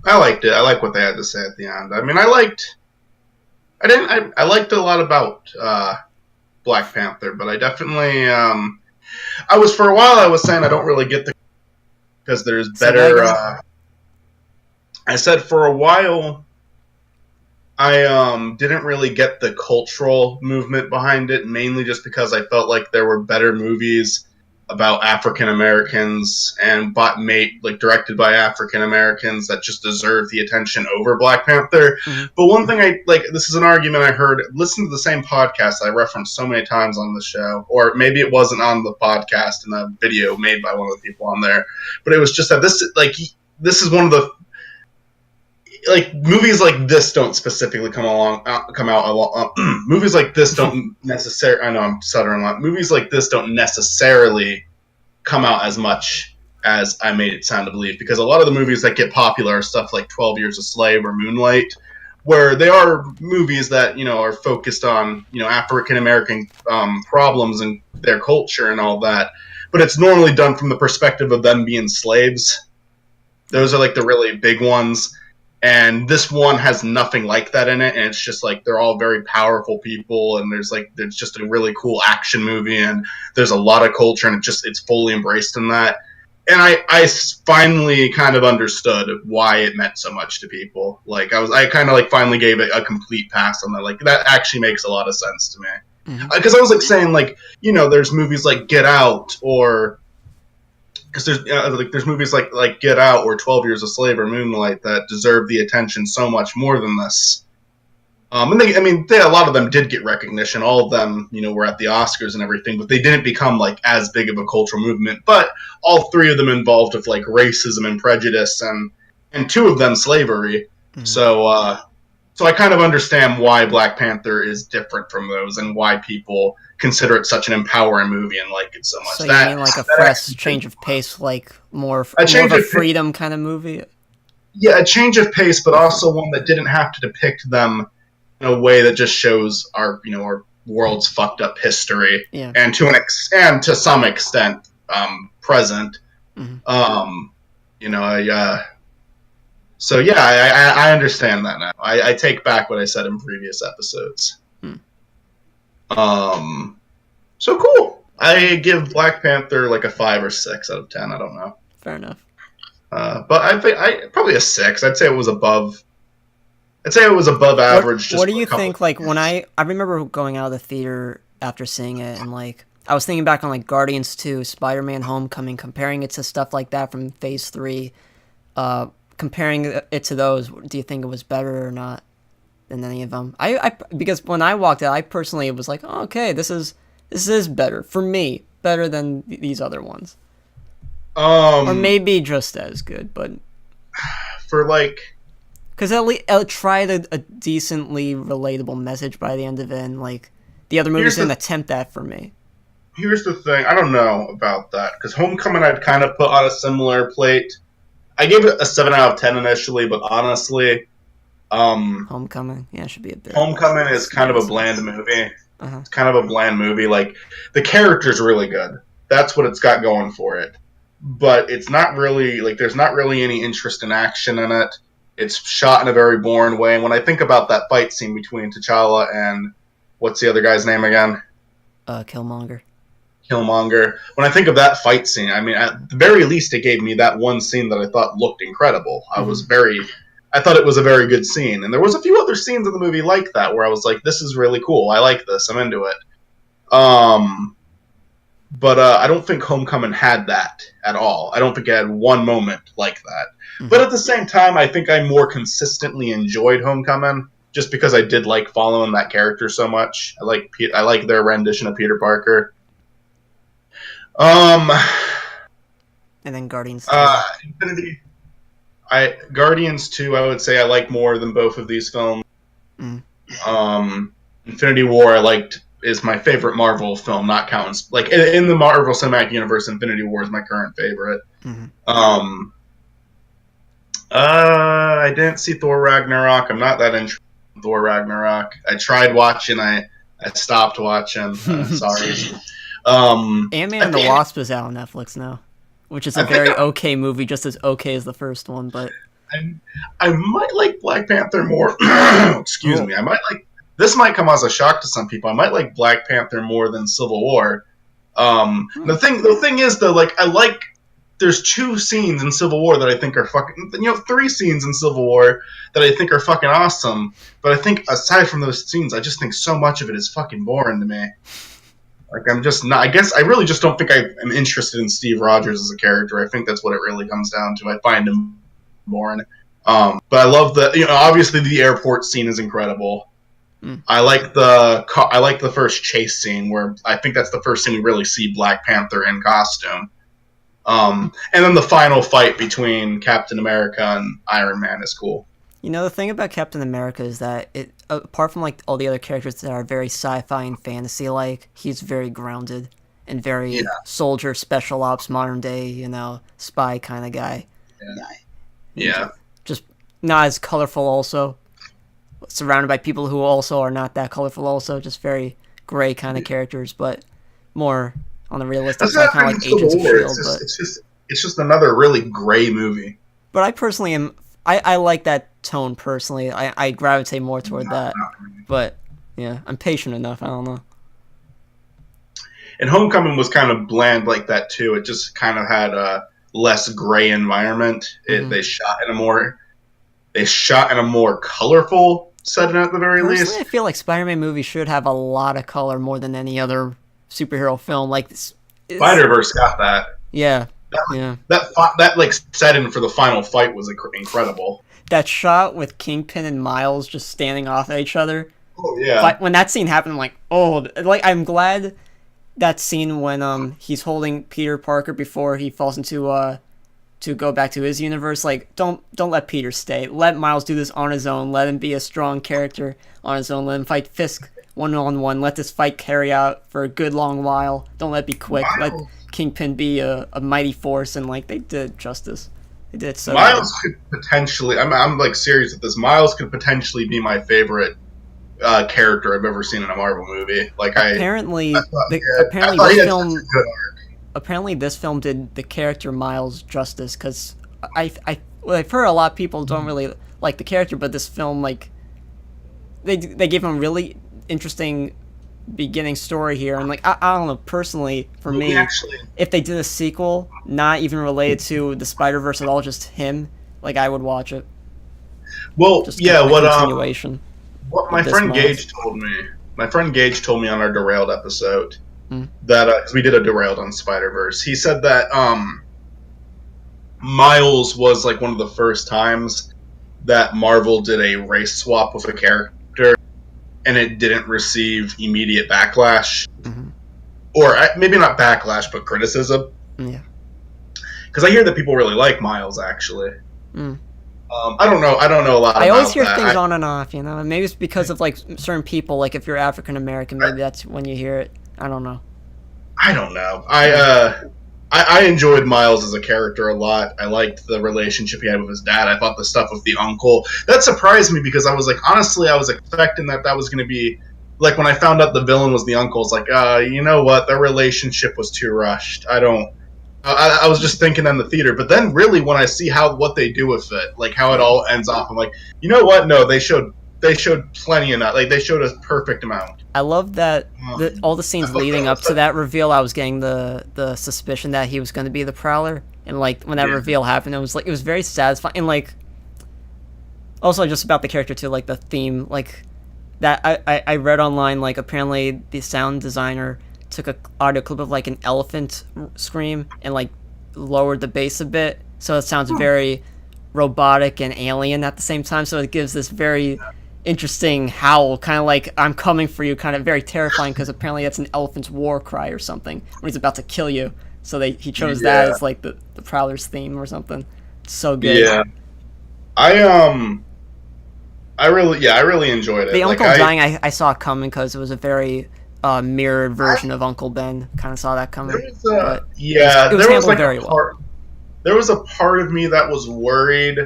I liked it. I like what they had to say at the end. I mean, I liked a lot about Black Panther, but I definitely I was for a while I was saying I don't really get the because there's better. I said for a while, I didn't really get the cultural movement behind it, mainly just because I felt like there were better movies about African Americans and directed by African Americans that just deserve the attention over Black Panther. Mm-hmm. But one thing this is an argument I heard. Listen to the same podcast I referenced so many times on the show, or maybe it wasn't on the podcast in a video made by one of the people on there, but it was just that this is one of the. Like movies like this don't specifically come out. Movies like this don't necessarily. I know I'm stuttering a lot. Movies like this don't necessarily come out as much as I made it sound to believe, because a lot of the movies that get popular are stuff like 12 Years a Slave or Moonlight, where they are movies that are focused on African American problems and their culture and all that, but it's normally done from the perspective of them being slaves. Those are like the really big ones. And this one has nothing like that in it, and it's just like they're all very powerful people, and there's just a really cool action movie, and there's a lot of culture, and it's fully embraced in that. And I finally kind of understood why it meant so much to people. Like I kind of finally gave it a complete pass on that. Like that actually makes a lot of sense to me, because I was saying there's movies like Get Out or. Because there's movies like Get Out or 12 Years a Slave or Moonlight that deserve the attention so much more than this. And a lot of them did get recognition. All of them, were at the Oscars and everything, but they didn't become as big of a cultural movement. But all three of them involved with racism and prejudice, and two of them slavery. Mm-hmm. So I kind of understand why Black Panther is different from those and why people consider it such an empowering movie and like it so much. So you mean a fresh change of pace, more of a freedom kind of movie? Yeah, a change of pace, but also one that didn't have to depict them in a way that just shows our world's fucked up history, and to some extent present. Mm-hmm. So yeah, I understand that now. I take back what I said in previous episodes. So cool. I give Black Panther a 5 or 6 out of 10. I don't know. Fair enough. But I think probably a 6. I'd say it was above. Average. What do you think? When I remember going out of the theater after seeing it, and I was thinking back on Guardians 2, Spider-Man: Homecoming, comparing it to stuff like that from Phase 3. Comparing it to those, do you think it was better or not than any of them? Because when I walked out, I personally was like, oh, okay, this is better for me, better than these other ones, or maybe just as good, but for because at least it tried a decently relatable message by the end of it, and the other movies didn't attempt that for me. Here's the thing, I don't know about that, because Homecoming I'd kind of put on a similar plate. I gave it a 7 out of 10 initially, but honestly, Homecoming, should be a bit. Homecoming is kind of a bland movie. Uh-huh. It's kind of a bland movie. The character's really good. That's what it's got going for it. But it's not really there's not really any interest in action in it. It's shot in a very boring way. And when I think about that fight scene between T'Challa and what's the other guy's name again? Killmonger. When I think of that fight scene, at the very least, it gave me that one scene that I thought looked incredible. Mm-hmm. I thought it was a very good scene. And there was a few other scenes in the movie like that where I was like, this is really cool. I like this. I'm into it. But I don't think Homecoming had that at all. I don't think it had one moment like that. Mm-hmm. But at the same time, I think I more consistently enjoyed Homecoming just because I did like following that character so much. I like their rendition of Peter Parker. And then Guardians 2. Infinity. Guardians 2, I would say I like more than both of these films. Infinity War, is my favorite Marvel film, not counting in the Marvel Cinematic Universe. Infinity War is my current favorite. I didn't see Thor Ragnarok. I'm not that interested in Thor Ragnarok. I tried watching. I stopped watching. Sorry. Ant-Man and the Wasp is out on Netflix now, which is a very okay movie, just as okay as the first one. But I might like Black Panther more. Excuse me. I might like. This might come as a shock to some people. I might like Black Panther more than Civil War. The thing is though, there's 2 scenes in Civil War that I think are fucking, 3 scenes in Civil War that I think are fucking awesome. But I think aside from those scenes, I just think so much of it is fucking boring to me. I'm just not. I guess I really just don't think I am interested in Steve Rogers as a character. I think that's what it really comes down to. I find him boring. But I love obviously the airport scene is incredible. I like the first chase scene where I think that's the first scene we really see Black Panther in costume. And then the final fight between Captain America and Iron Man is cool. The thing about Captain America is that it, apart from all the other characters that are very sci-fi and fantasy, he's very grounded and very soldier, special ops, modern day, spy kind of guy. Yeah. Just not as colorful also. Surrounded by people who also are not that colorful also, just very gray kind of characters, but more on the realistic side, kind of like Agents of S.H.I.E.L.D. It's just another really gray movie. But I personally am... I like that tone personally. I gravitate more toward that. But, yeah, I'm patient enough. I don't know. And Homecoming was kind of bland like that, too. It just kind of had a less gray environment. They shot in a more colorful setting at the very least. I feel like Spider-Man movies should have a lot of color more than any other superhero film. Spider-Verse got that. Yeah. That setting for the final fight was incredible. That shot with Kingpin and Miles just standing off at each other. Oh yeah. When that scene happened, I'm like, oh, I'm glad that scene when he's holding Peter Parker before he falls into to go back to his universe. Don't let Peter stay. Let Miles do this on his own. Let him be a strong character on his own. Let him fight Fisk 1-on-1. Let this fight carry out for a good long while. Don't let it be quick. Let Kingpin be a mighty force, and they did justice. They did so. Miles could potentially. I'm serious with this. Miles could potentially be my favorite character I've ever seen in a Marvel movie. Apparently this film did the character Miles justice, because I've heard a lot of people don't really like the character, but this film they gave him a really interesting beginning story here, and I don't know, personally for me, if they did a sequel not even related to the Spider-Verse at all, just him, I would watch it. Well, just continuation. What my friend Gage told me on our Derailed episode, that cause we did a Derailed on Spider-Verse, he said that Miles was one of the first times that Marvel did a race swap with a character and it didn't receive immediate backlash, or maybe not backlash, but criticism. Yeah, because I hear that people really like Miles actually. I don't know a lot about that. I always hear things on and off, maybe it's because of certain people, if you're African American, maybe that's when you hear it. I don't know. I enjoyed Miles as a character a lot. I liked the relationship he had with his dad. I thought the stuff with the uncle, that surprised me, because I was honestly, I was expecting that was going to be, when I found out the villain was the uncle, it's you know what, their relationship was too rushed. I was just thinking in the theater, but then really when I see what they do with it, how it all ends off, I'm like, you know what, no, they showed plenty enough. They showed a perfect amount. I love that all the scenes leading up to that reveal, I was getting the suspicion that he was going to be the Prowler, and when that reveal happened, it was very satisfying, and also just about the character too, the theme, that I read online, apparently the sound designer took a audio clip of like an elephant scream and like lowered the bass a bit, so it sounds very robotic and alien at the same time. So it gives this very interesting howl, kind of like "I'm coming for you," kind of very terrifying, because apparently that's an elephant's war cry or something when he's about to kill you. So he chose that as like the Prowler's theme or something. It's so good. Yeah, I really enjoyed it. The Uncle dying, I saw coming because it was a very mirrored version of Uncle Ben. Kind of saw that coming. It was handled very well. There was a part of me that was worried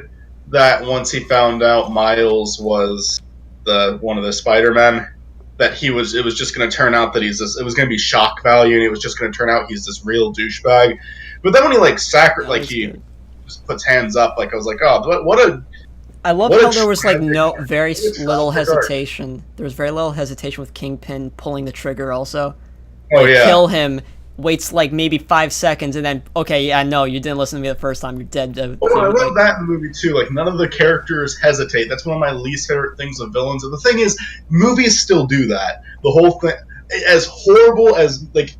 that once he found out Miles was one of the Spider-Men, that it was just going to turn out that it was going to be shock value, and it was just going to turn out he's this real douchebag. But then when he he just puts hands up, like I was like, oh, what a. I love how there was like very little hesitation. There was very little hesitation with Kingpin pulling the trigger. Also, kill him. Waits like maybe 5 seconds, and then no, you didn't listen to me the first time. You're dead. I love that in the movie too. Like none of the characters hesitate. That's one of my least favorite things of villains. And the thing is, movies still do that. The whole thing, as horrible as like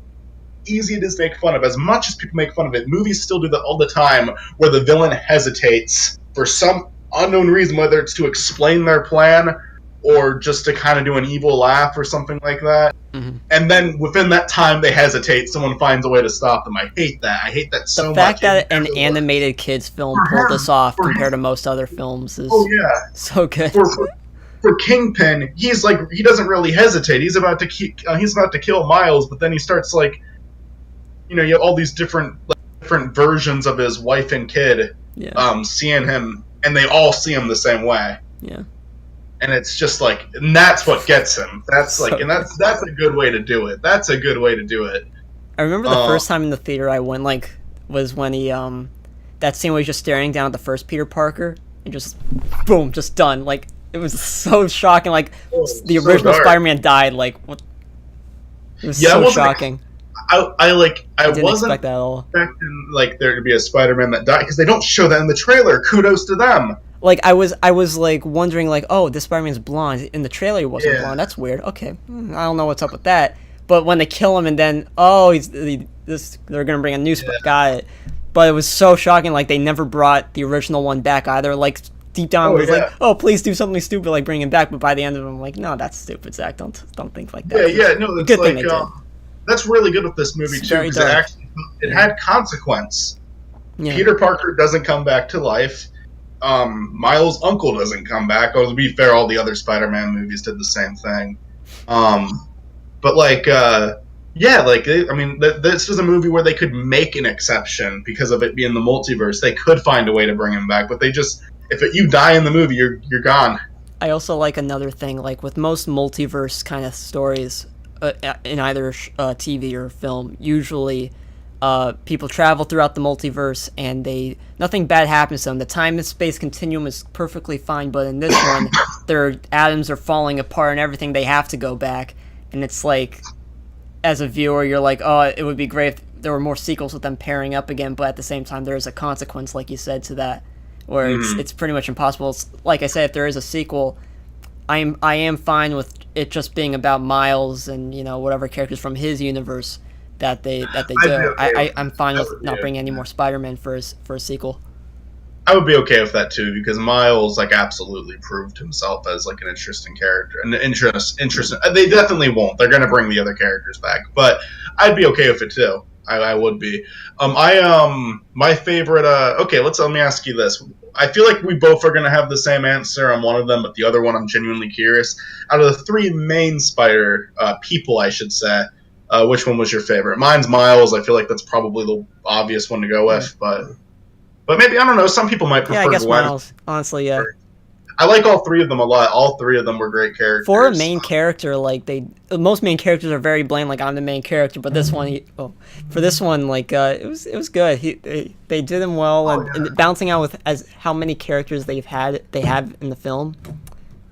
easy it is to make fun of, as much as people make fun of it, movies still do that all the time, where the villain hesitates for some unknown reason, whether it's to explain their plan or just to kind of do an evil laugh or something like that. Mm-hmm. And then within that time they hesitate, someone finds a way to stop them. I hate that so much. The fact that an animated kids film pulled this off compared to most other films is so good. For Kingpin, he doesn't really hesitate. He's about to kill Miles, but then he starts like, you have all these different versions of his wife and kid seeing him, and they all see him the same way. Yeah. And it's just like, and that's what gets him. That's like, and that's a good way to do it. That's a good way to do it. I remember the first time in the theater I went, was when he, that scene where he's just staring down at the first Peter Parker, and just, boom, just done. Like, it was so shocking. Like, the original Spider-Man died. Like, what? It was so shocking. I didn't wasn't expect that at all. Expecting like there to be a Spider-Man that died, because they don't show that in the trailer. Kudos to them. Like I was like wondering like, oh, this Spider-Man's blonde. In the trailer he wasn't blonde. That's weird. Okay, I don't know what's up with that. But when they kill him and then they're gonna bring a new guy. But it was so shocking. Like they never brought the original one back either. Like deep down, it was like, oh, please do something stupid like bring him back. But by the end of it, I'm like, no, that's stupid, Zach. Don't think like that. No, good thing they did. That's really good with this movie too, because it had consequence. Yeah. Peter Parker doesn't come back to life. Miles' uncle doesn't come back. To be fair, all the other Spider-Man movies did the same thing. But this was a movie where they could make an exception because of it being the multiverse. They could find a way to bring him back, but you die in the movie, you're gone. I also like another thing, like with most multiverse kind of stories in either TV or film, usually people travel throughout the multiverse and nothing bad happens to them. The time and space continuum is perfectly fine, but in this one, their atoms are falling apart and everything. They have to go back, and it's like, as a viewer, you're like, oh, it would be great if there were more sequels with them pairing up again, but at the same time, there is a consequence, like you said, to that, where it's pretty much impossible. It's, like I said, if there is a sequel, I am fine with it just being about Miles and whatever characters from his universe that they do. I'm fine with not bringing any more Spider-Man for a sequel. I would be okay with that too, because Miles absolutely proved himself as an interesting character. And interesting. They definitely won't. They're going to bring the other characters back, but I'd be okay with it too. I would be. My favorite. Let me ask you this. I feel like we both are going to have the same answer on one of them, but the other one I'm genuinely curious. Out of the three main Spider people, I should say, which one was your favorite? Mine's Miles. I feel like that's probably the obvious one to go with, but maybe, I don't know, some people might prefer I guess Gwen. Miles. Honestly, yeah. I like all three of them a lot. All three of them were great characters. For a main character, most main characters are very bland. Like, I'm the main character, but this one, it was good. They did him well, and balancing out with how many characters they have in the film.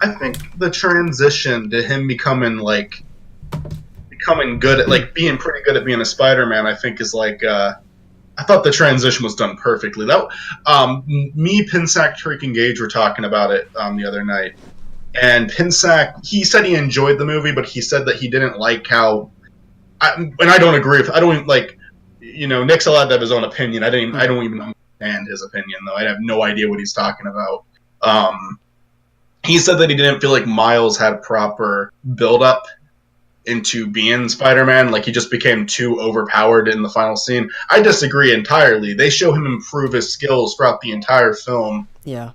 I think the transition to him becoming good at being pretty good at being a Spider-Man, I think is I thought the transition was done perfectly. That me, Pinsack, Trick, and Gage were talking about it the other night, and Pinsack, he said he enjoyed the movie, but he said that he didn't like how and I don't agree with. I don't like. Nick's allowed to have his own opinion. I don't even understand his opinion though. I have no idea what he's talking about. He said that he didn't feel like Miles had proper build up into being Spider-Man. Like he just became too overpowered in the final scene. I disagree entirely. They show him improve his skills throughout the entire film. Yeah.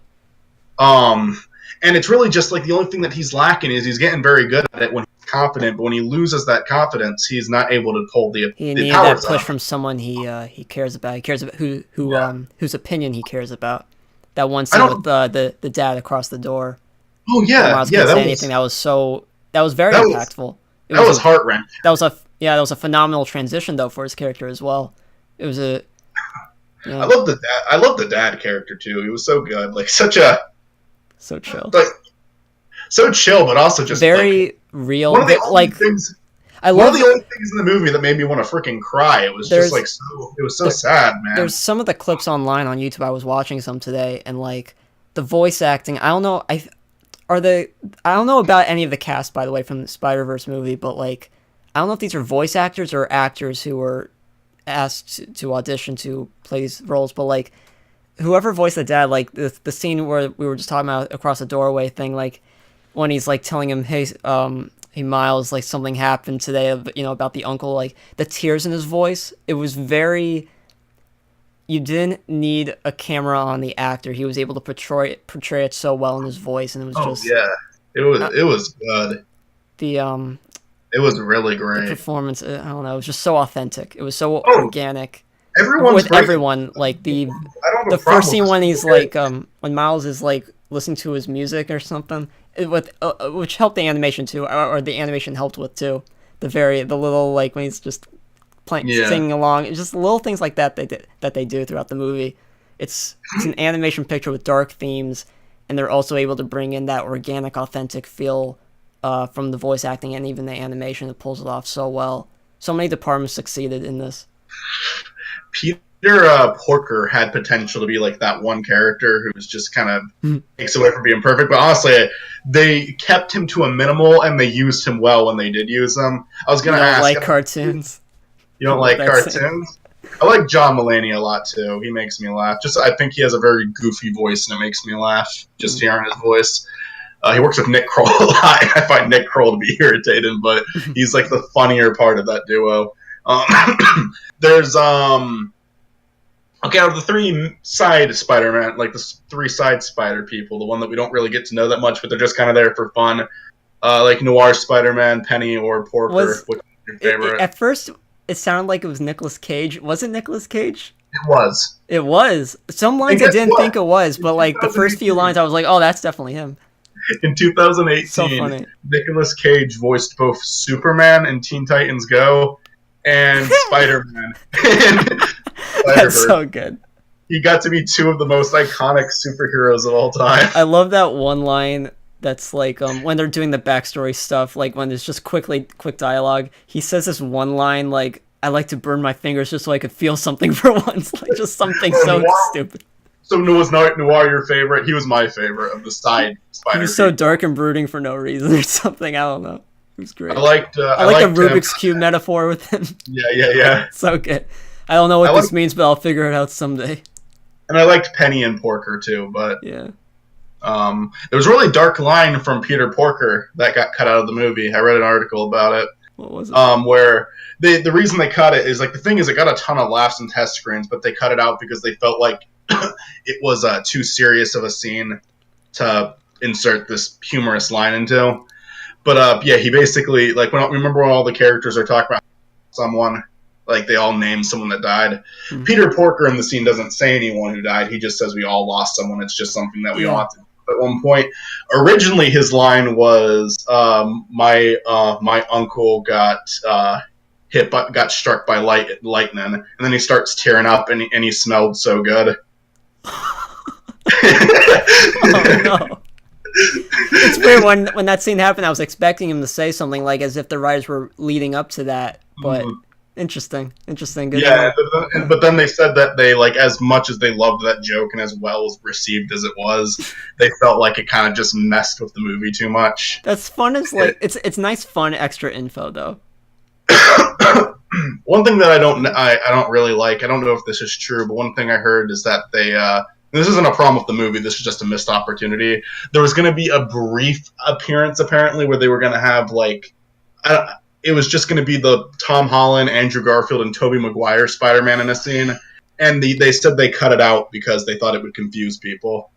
And it's really just like the only thing that he's lacking is he's getting very good at it when he's confident, but when he loses that confidence, he's not able to pull the he needed that push from someone he cares about. He cares about whose opinion he cares about. That one scene with the dad across the door. Oh yeah, yeah. That was very impactful. That was heart-wrenching. That was a phenomenal transition though for his character as well. It was a. I love the dad. I love the dad character too. He was so good, like so chill, so chill, but also just very real. One of the only things in the movie that made me want to freaking cry. It was just like it was so sad, man. There's some of the clips online on YouTube. I was watching some today, and like the voice acting. I don't know. I don't know about any of the cast, by the way, from the Spider-Verse movie, but like I don't know if these are voice actors or actors who were asked to audition to play these roles, but like whoever voiced the dad, like the scene where we were just talking about across the doorway thing, like when he's like telling him, hey Miles, like something happened today, about the uncle, like the tears in his voice, it was very. You didn't need a camera on the actor. He was able to portray it so well in his voice, and it was it was good. It was really great. The performance, I don't know, it was just so authentic. It was so organic. Everyone, like the first scene when he's like when Miles is like listening to his music or something, which helped the animation too, or the animation helped with too. The little like when he's just singing along. It's just little things like that they do throughout the movie. It's an animation picture with dark themes, and they're also able to bring in that organic, authentic feel from the voice acting and even the animation that pulls it off so well. So many departments succeeded in this. Peter Porker had potential to be like that one character who was just kind of takes away from being perfect, but honestly, they kept him to a minimal and they used him well when they did use him. I was gonna ask, like cartoons. You don't like cartoons? I like John Mulaney a lot too. He makes me laugh. I think he has a very goofy voice and it makes me laugh just hearing his voice. He works with Nick Kroll a lot. I find Nick Kroll to be irritating, but he's like the funnier part of that duo. There's out of the three side Spider-Man, like the three side Spider people, the one that we don't really get to know that much, but they're just kind of there for fun. Like Noir Spider-Man, Penny, or Porker. Which is your favorite? At first, it sounded like it was Nicolas Cage. Was it Nicolas Cage? It was. It was. Some lines I didn't think it was, but like the first few lines, I was like, "Oh, that's definitely him." In 2018, so funny. Nicolas Cage voiced both Superman in Teen Titans Go and Spider-Man. That's so good. He got to be two of the most iconic superheroes of all time. I love that one line that's like when they're doing the backstory stuff, like when there's just quick dialogue. He says this one line like, "I like to burn my fingers just so I could feel something for once," like just something so stupid. So was Noir your favorite? He was my favorite of the side Spider. He was so dark and brooding for no reason or something. I don't know. It was great. I liked the Rubik's Cube metaphor with him. Yeah. So good. I don't know what this means, but I'll figure it out someday. And I liked Penny and Porker too, but yeah. There was a really dark line from Peter Porker that got cut out of the movie. I read an article about it. What was it? Where the reason they cut it is like the thing is it got a ton of laughs and test screens, but they cut it out because they felt like it was too serious of a scene to insert this humorous line into. But he basically like remember when all the characters are talking about someone. Like, they all name someone that died. Mm-hmm. Peter Porker in the scene doesn't say anyone who died. He just says we all lost someone. It's just something that we all have to do at one point. Originally, his line was, my uncle got struck by lightning. And then he starts tearing up, and he smelled so good. Oh, no. It's weird, when that scene happened, I was expecting him to say something, like, as if the writers were leading up to that, but... Mm-hmm. Interesting. Good. Yeah, but then they said that they, like, as much as they loved that joke and as well as received as it was, they felt like it kind of just messed with the movie too much. That's fun. It's nice, fun, extra info though. one thing that I don't really like. I don't know if this is true, but one thing I heard is that they. This isn't a problem with the movie. This is just a missed opportunity. There was going to be a brief appearance, apparently, where they were going to have like. It was just going to be the Tom Holland, Andrew Garfield, and Tobey Maguire Spider-Man in a scene, and they said they cut it out because they thought it would confuse people.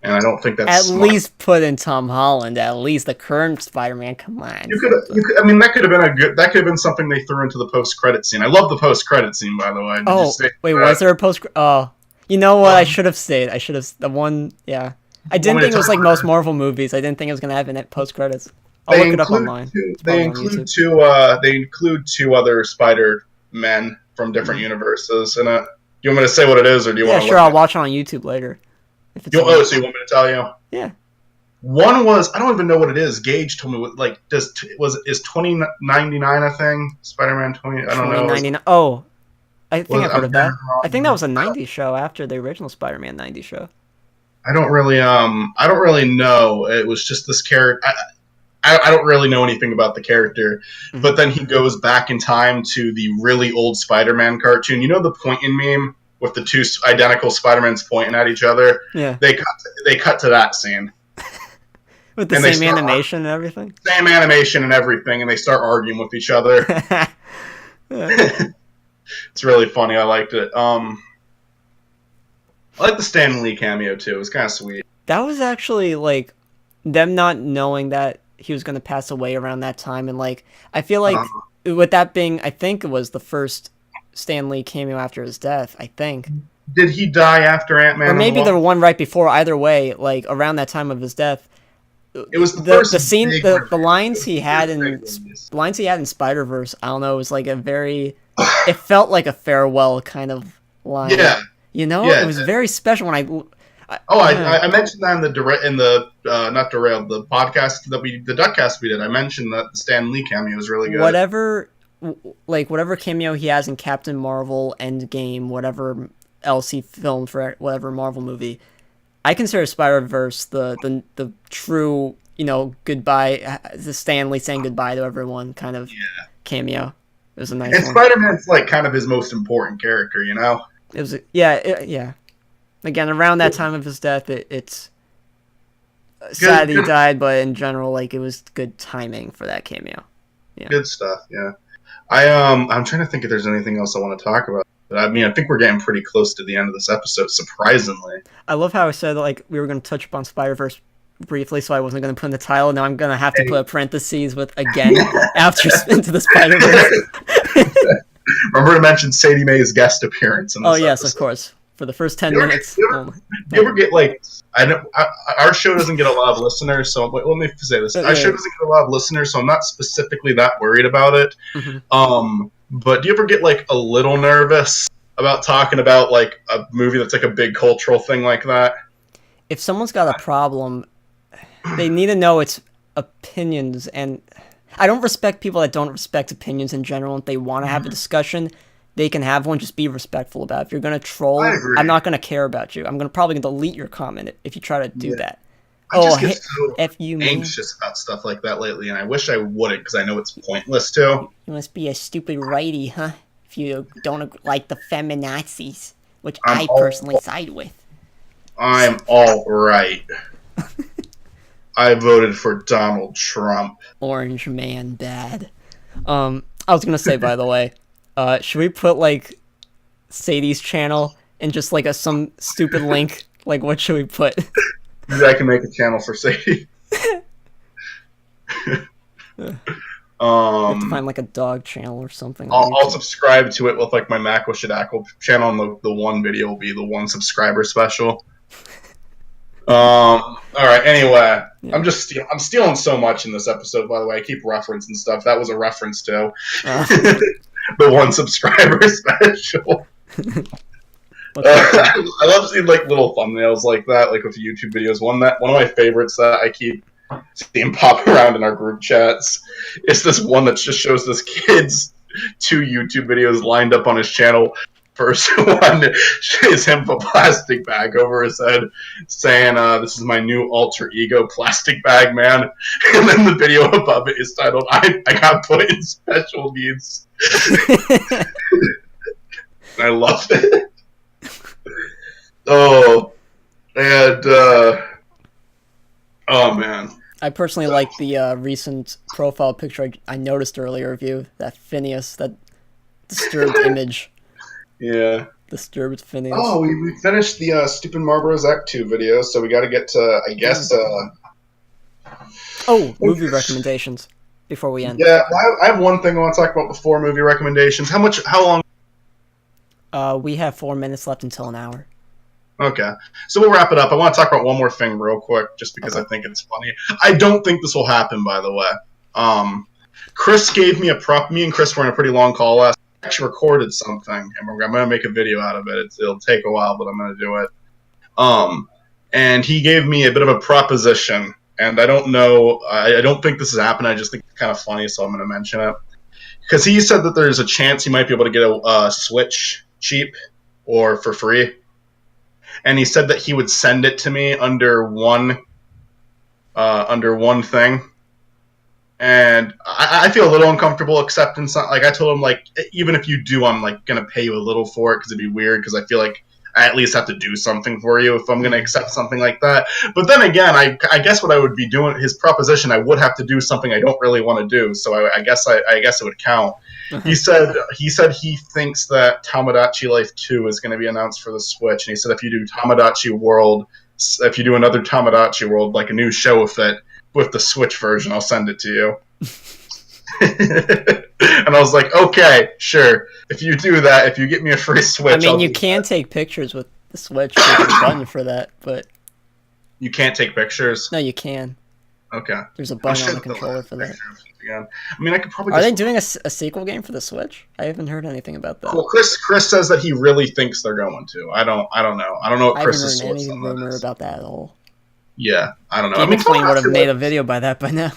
And I don't think that's at smart. least put in Tom Holland. At least the current Spider-Man. Come on. You could. I mean, that could have been a good. That could have been something they threw into the post-credit scene. I love the post-credit scene, by the way. Wait, was there a post? Oh, you know what? I should have stayed. I should have the one. Yeah, I didn't think it was like most Marvel movies. I didn't think it was gonna have in post-credits. I'll look it up online. They include two other Spider-Men from different universes. And you want me to say what it is, or do you want to? Yeah, sure. I'll watch it on YouTube later. So you want me to tell you? Yeah. One was I don't even know what it is. Gage told me what is 2099 a thing? Spider-Man 20. I don't know. 2099. Oh, I think I've heard of that. I think that was a '90s show after the original Spider-Man '90s show. I don't really know. It was just this character. I don't really know anything about the character, but then he goes back in time to the really old Spider-Man cartoon. You know the pointing meme with the two identical Spider-Mans pointing at each other? Yeah. They cut to that scene. With the same animation and everything? Same animation and everything, and they start arguing with each other. It's really funny. I liked it. I like the Stan Lee cameo, too. It was kind of sweet. That was actually, like, them not knowing that he was going to pass away around that time. And, like, I feel like with that being, I think it was the first Stan Lee cameo after his death, I think. Did he die after Ant-Man? Or maybe the one right before. Either way, like, around that time of his death. It was the scene, the lines he had in Spider-Verse. I don't know. It was like a very. It felt like a farewell kind of line. Yeah. You know, it was very special when I mentioned that the podcast the DuckCast we did. I mentioned that the Stan Lee cameo was really good. Whatever cameo he has in Captain Marvel, Endgame, whatever else he filmed for whatever Marvel movie. I consider Spider-Verse the true, goodbye, the Stan Lee saying goodbye to everyone kind of cameo. It was a nice one. And Spider-Man's like kind of his most important character, It was, yeah. Again, around that time of his death, it's sad he died, but in general, like, it was good timing for that cameo. Yeah. Good stuff, yeah. I'm trying to think if there's anything else I want to talk about. But I mean, I think we're getting pretty close to the end of this episode, surprisingly. I love how I said, like, we were going to touch upon Spider-Verse briefly, so I wasn't going to put in the title. Now I'm going to have to put parentheses with, again, after Into the Spider-Verse. Remember to mention Sadie Mae's guest appearance in this yes, episode. Of course. For the first 10 minutes. Do you ever get, like... our show doesn't get a lot of listeners, so... Let me say this. Our show doesn't get a lot of listeners, so I'm not specifically that worried about it. Mm-hmm. But do you ever get, like, a little nervous about talking about, like, a movie that's, like, a big cultural thing like that? If someone's got a problem, they need to know its opinions, and I don't respect people that don't respect opinions in general. If they want to have a discussion, they can have one. Just be respectful about it. If you're going to troll, I'm not going to care about you. I'm probably going to delete your comment if you try to do that. I just get so anxious about stuff like that lately, and I wish I wouldn't, because I know it's pointless, too. You must be a stupid righty, huh? If you don't like the feminazis, which I personally side with. I'm all right. I voted for Donald Trump. Orange man bad. I was going to say, by the way, should we put, like, Sadie's channel and just, like, some stupid link? Like, what should we put? Maybe I can make a channel for Sadie. You have to find, like, a dog channel or something. I'll subscribe to it with, like, my Macwishadackle channel, and the one video will be the one subscriber special. All right. Anyway, yeah. I'm stealing so much in this episode. By the way, I keep referencing stuff. That was a reference to the one subscriber special. I love seeing, like, little thumbnails like that, like with YouTube videos. One of my favorites that I keep seeing pop around in our group chats is this one that just shows this kid's 2 YouTube videos lined up on his channel. First one is him with a plastic bag over his head, saying, "This is my new alter ego, plastic bag man." And then the video above it is titled, "I got put in special needs." I loved it. Oh, and oh man. I personally like the recent profile picture I noticed earlier of you, that Phineas, that disturbed image. Yeah. Disturbed Phineas. Oh, we finished the Stupid Marlboro's Act 2 video, so we got to get to, I guess... movie recommendations before we end. Yeah, I have one thing I want to talk about before movie recommendations. How long? We have 4 minutes left until an hour. Okay, so we'll wrap it up. I want to talk about one more thing real quick, just because I think it's funny. I don't think this will happen, by the way. Chris gave me a prop. Me and Chris were in a pretty long call last. I actually recorded something, and I'm going to make a video out of it. It'll take a while, but I'm going to do it. And he gave me a bit of a proposition, and I don't know. I don't think this has happened. I just think it's kind of funny, so I'm going to mention it. Because he said that there's a chance he might be able to get a Switch cheap or for free. And he said that he would send it to me under one thing. And I feel a little uncomfortable accepting something. Like, I told him, like, even if you do, I'm, like, going to pay you a little for it because it'd be weird because I feel like I at least have to do something for you if I'm going to accept something like that. But then again, I guess what I would be doing, his proposition, I would have to do something I don't really want to do. So I guess it would count. He said he thinks that Tamagotchi Life 2 is going to be announced for the Switch. And he said if you do Tamagotchi World, if you do another Tamagotchi World, like a new show with it, with the Switch version, I'll send it to you. And I was like, okay, sure. If you do that, if you get me a free Switch, I mean, you can take pictures with the Switch. There's a button for that, but you can't take pictures. No, you can. Okay. There's a button on the controller for that. Again. I mean, I could probably. Are they doing a sequel game for the Switch? I haven't heard anything about that. Well, Chris says that he really thinks they're going to. I don't know. I don't know what Chris's source on that is. I haven't heard any rumor about that at all. Yeah, I don't know. Game Explain would have made a video by that by now.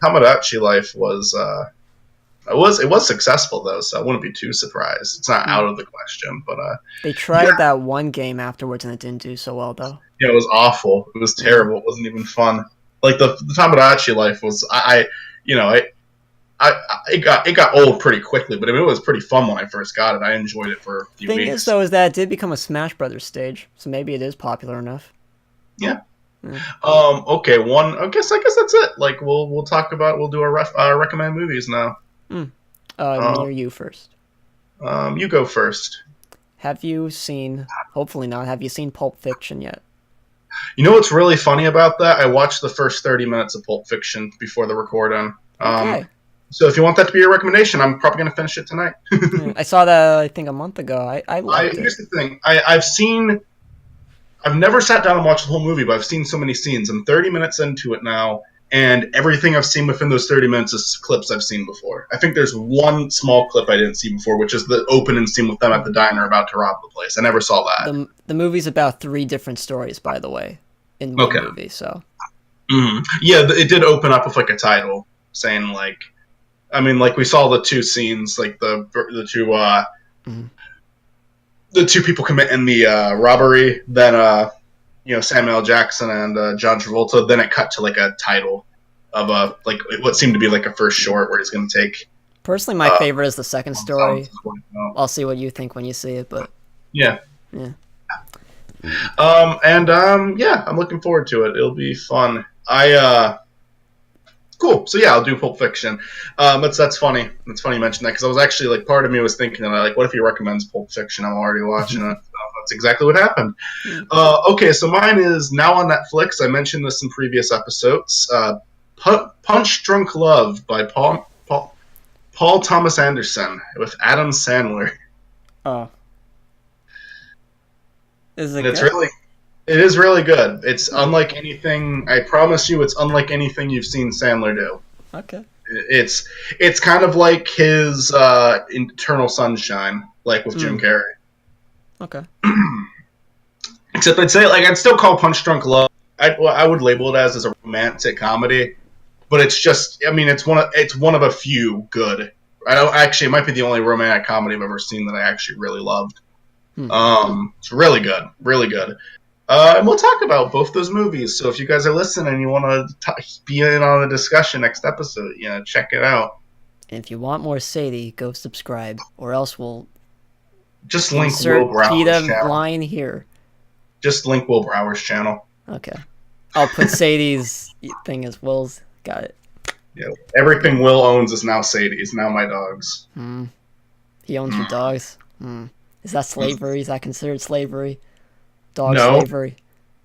Tamagotchi Life was it was successful though, so I wouldn't be too surprised. It's not out of the question, but they tried that one game afterwards and it didn't do so well though. Yeah, it was awful. It was terrible. It wasn't even fun. Like the Tamagotchi Life was, it got old pretty quickly, but I mean, it was pretty fun when I first got it. I enjoyed it for a few weeks. Thing is though, is that it did become a Smash Brothers stage, so maybe it is popular enough. Yeah. Okay. I guess that's it. Like we'll talk about. We'll do our recommend movies now. Me or you first? You go first. Have you seen? Hopefully not. Have you seen Pulp Fiction yet? You know what's really funny about that? I watched the first 30 minutes of Pulp Fiction before the recording. Okay. So if you want that to be your recommendation, I'm probably going to finish it tonight. I saw that I think a month ago. I liked it. Here's the thing. I've never sat down and watched the whole movie, but I've seen so many scenes. I'm 30 minutes into it now, and everything I've seen within those 30 minutes is clips I've seen before. I think there's one small clip I didn't see before, which is the opening scene with them at the diner about to rob the place. I never saw that. The movie's about 3 different stories, by the way, in one movie. So, yeah, it did open up with like a title saying like, I mean, like we saw the 2 scenes, like the 2. The 2 people committing the robbery, then Samuel L. Jackson and John Travolta. Then it cut to like a title of what seemed to be like a first short where he's going to take. Personally, my favorite is the second story. I'll see what you think when you see it, but yeah. I'm looking forward to it. It'll be fun. Cool. So yeah, I'll do Pulp Fiction. That's funny. It's funny you mentioned that because I was actually like, part of me was thinking that like, what if he recommends Pulp Fiction? I'm already watching it. That's exactly what happened. Okay, so mine is now on Netflix. I mentioned this in previous episodes. Punch Drunk Love by Paul Thomas Anderson with Adam Sandler. Oh, is it? It is really good. It's unlike anything. I promise you, it's unlike anything you've seen Sandler do. Okay. It's kind of like his Eternal Sunshine, like with Jim Carrey. Okay. Except I'd still call Punch Drunk Love. I would label it as a romantic comedy, but it's just. I mean, it's one of a few good. It might be the only romantic comedy I've ever seen that I actually really loved. It's really good, really good. And we'll talk about both those movies. So if you guys are listening and you want to be in on the discussion next episode, check it out. And if you want more Sadie, go subscribe, or else we'll just link Will Brower's channel. Line here. Just link Will Brower's channel. Okay, I'll put Sadie's thing as Will's. Got it. Yeah, everything Will owns is now Sadie's. Now my dogs. He owns your dogs. Is that slavery? Is that considered slavery? Dog no. slavery?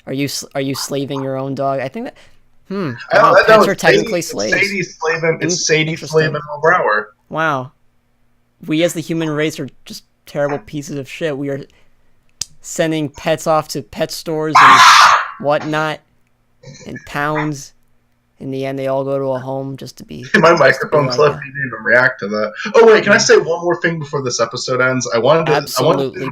Are you slaving your own dog? I think that. Pets are technically slaves. Sadie's slaving. It's Sadie slaving Will Brower. Wow. We as the human race are just terrible pieces of shit. We are sending pets off to pet stores and whatnot, and pounds. In the end, they all go to a home just to be. My microphone clip. You didn't even react to that. Oh wait, can I say one more thing before this episode ends?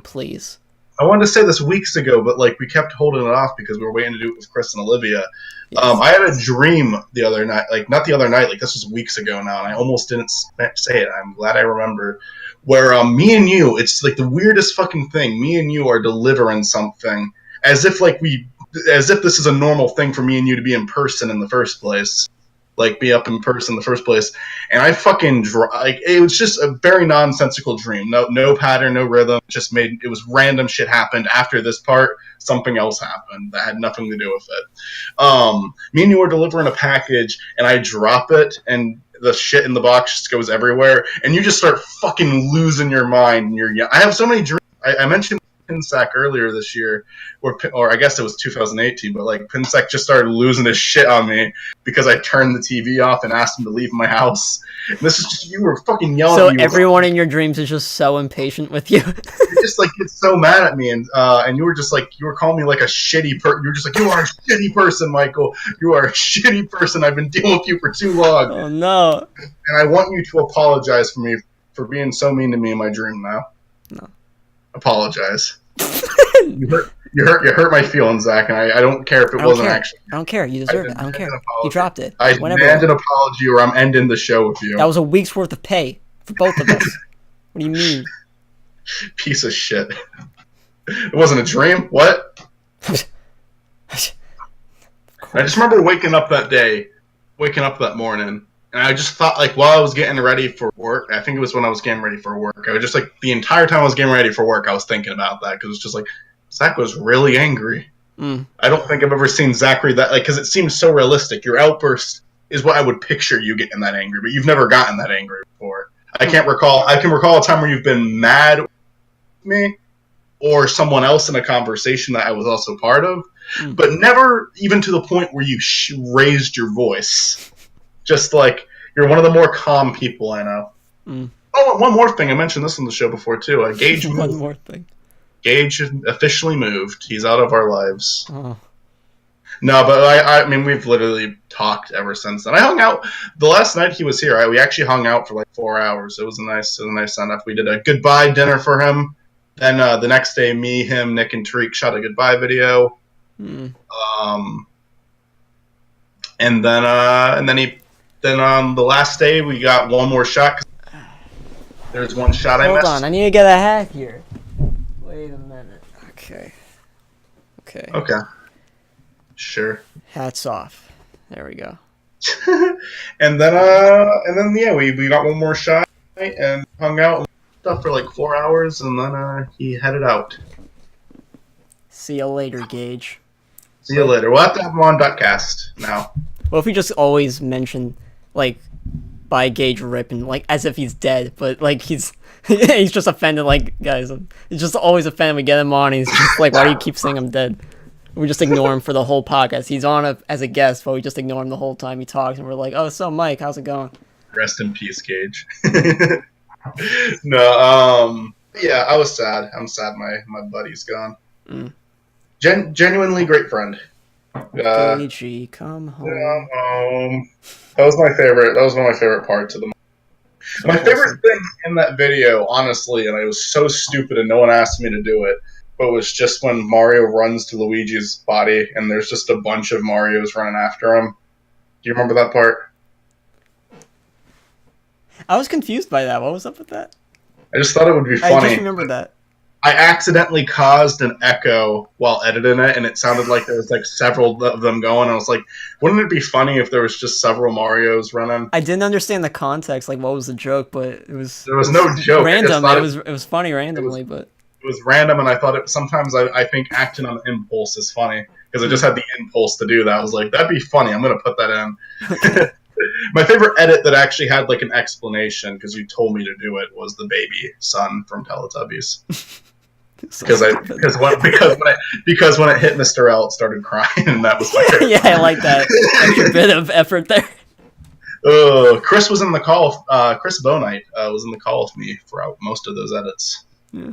Please. I wanted to say this weeks ago, but we kept holding it off because we were waiting to do it with Chris and Olivia. Yes. I had a dream the other night, not the other night, this was weeks ago now, and I almost didn't say it. I'm glad I remember. Where me and you, it's the weirdest fucking thing. Me and you are delivering something as if this is a normal thing for me and you to be in person in the first place. Be up in person in the first place. And I fucking it was just a very nonsensical dream. No pattern, no rhythm. It was random shit happened. After this part, something else happened that had nothing to do with it. Me and you were delivering a package, and I drop it, and the shit in the box just goes everywhere, and you just start fucking losing your mind. I have so many dreams. I mentioned Pinsack earlier this year, or I guess it was 2018, but Pinsack just started losing his shit on me because I turned the TV off and asked him to leave my house. And this is just, you were fucking yelling so at me. So everyone in your dreams is just so impatient with you. You just get so mad at me, and you were just you were calling me a shitty person. You were just you are a shitty person, Michael. You are a shitty person. I've been dealing with you for too long. Oh no. And I want you to apologize for being so mean to me in my dream now. No. Apologize. You hurt my feelings, Zach, and I don't care if it wasn't actually. I don't care. You deserve it. I don't care. You dropped it. I demand an apology, or I'm ending the show with you. That was a week's worth of pay for both of us. What do you mean? Piece of shit. It wasn't a dream. What? I just remember waking up that morning. And I just thought, while I was getting ready for work, I think it was when I was getting ready for work, I was just, the entire time I was getting ready for work, I was thinking about that, because it was just Zach was really angry. I don't think I've ever seen Zachary that, because it seems so realistic. Your outburst is what I would picture you getting that angry, but you've never gotten that angry before. I can recall a time where you've been mad with me, or someone else in a conversation that I was also part of, but never even to the point where you raised your voice. Just you're one of the more calm people I know. Oh, one more thing. I mentioned this on the show before too. Gage moved. One more thing. Gage officially moved. He's out of our lives. Oh. No, but I mean, we've literally talked ever since then. I hung out the last night he was here. We actually hung out for 4 hours. It was a nice send off. We did a goodbye dinner for him. Then the next day, me, him, Nick, and Tariq shot a goodbye video. And then on the last day, we got one more shot. There's one shot I missed. Hold on, I need to get a hat here. Wait a minute. Okay. Sure. Hats off. There we go. and then we got one more shot and hung out and stuff for 4 hours, and then he headed out. See you later, Gage. See you later. We'll have to have him on DuckCast now. Well, if we just always mention by Gage Rip and as if he's dead, but he's he's just offended. Guys, he's just always offended. We get him on, and he's just why do you keep saying I'm dead? We just ignore him for the whole podcast. He's on as a guest, but we just ignore him the whole time he talks, and we're like, oh, so Mike, how's it going? Rest in peace, Gage. No, yeah, I was sad. I'm sad my buddy's gone. Genuinely great friend. Gagey, come home. That was my favorite. That was one of my favorite parts of the movie. My favorite thing in that video, honestly, and it was so stupid and no one asked me to do it, but it was just when Mario runs to Luigi's body and there's just a bunch of Marios running after him. Do you remember that part? I was confused by that. What was up with that? I just thought it would be funny. I just remembered that. I accidentally caused an echo while editing it, and it sounded like there was like several of them going. I was like, wouldn't it be funny if there was just several Marios running? I didn't understand the context, like what was the joke, but it was no joke. Random. It was funny randomly, but it was random, and I thought it. Sometimes I think acting on impulse is funny because I just had the impulse to do that. I was like, that'd be funny. I'm gonna put that in. My favorite edit that actually had like an explanation because you told me to do it was the baby son from Teletubbies. Because when it hit Mr. L, it started crying, and that was my favorite. Yeah, I like that extra bit of effort there. Chris was in the call. Chris Bonite was in the call with me throughout most of those edits. Yeah.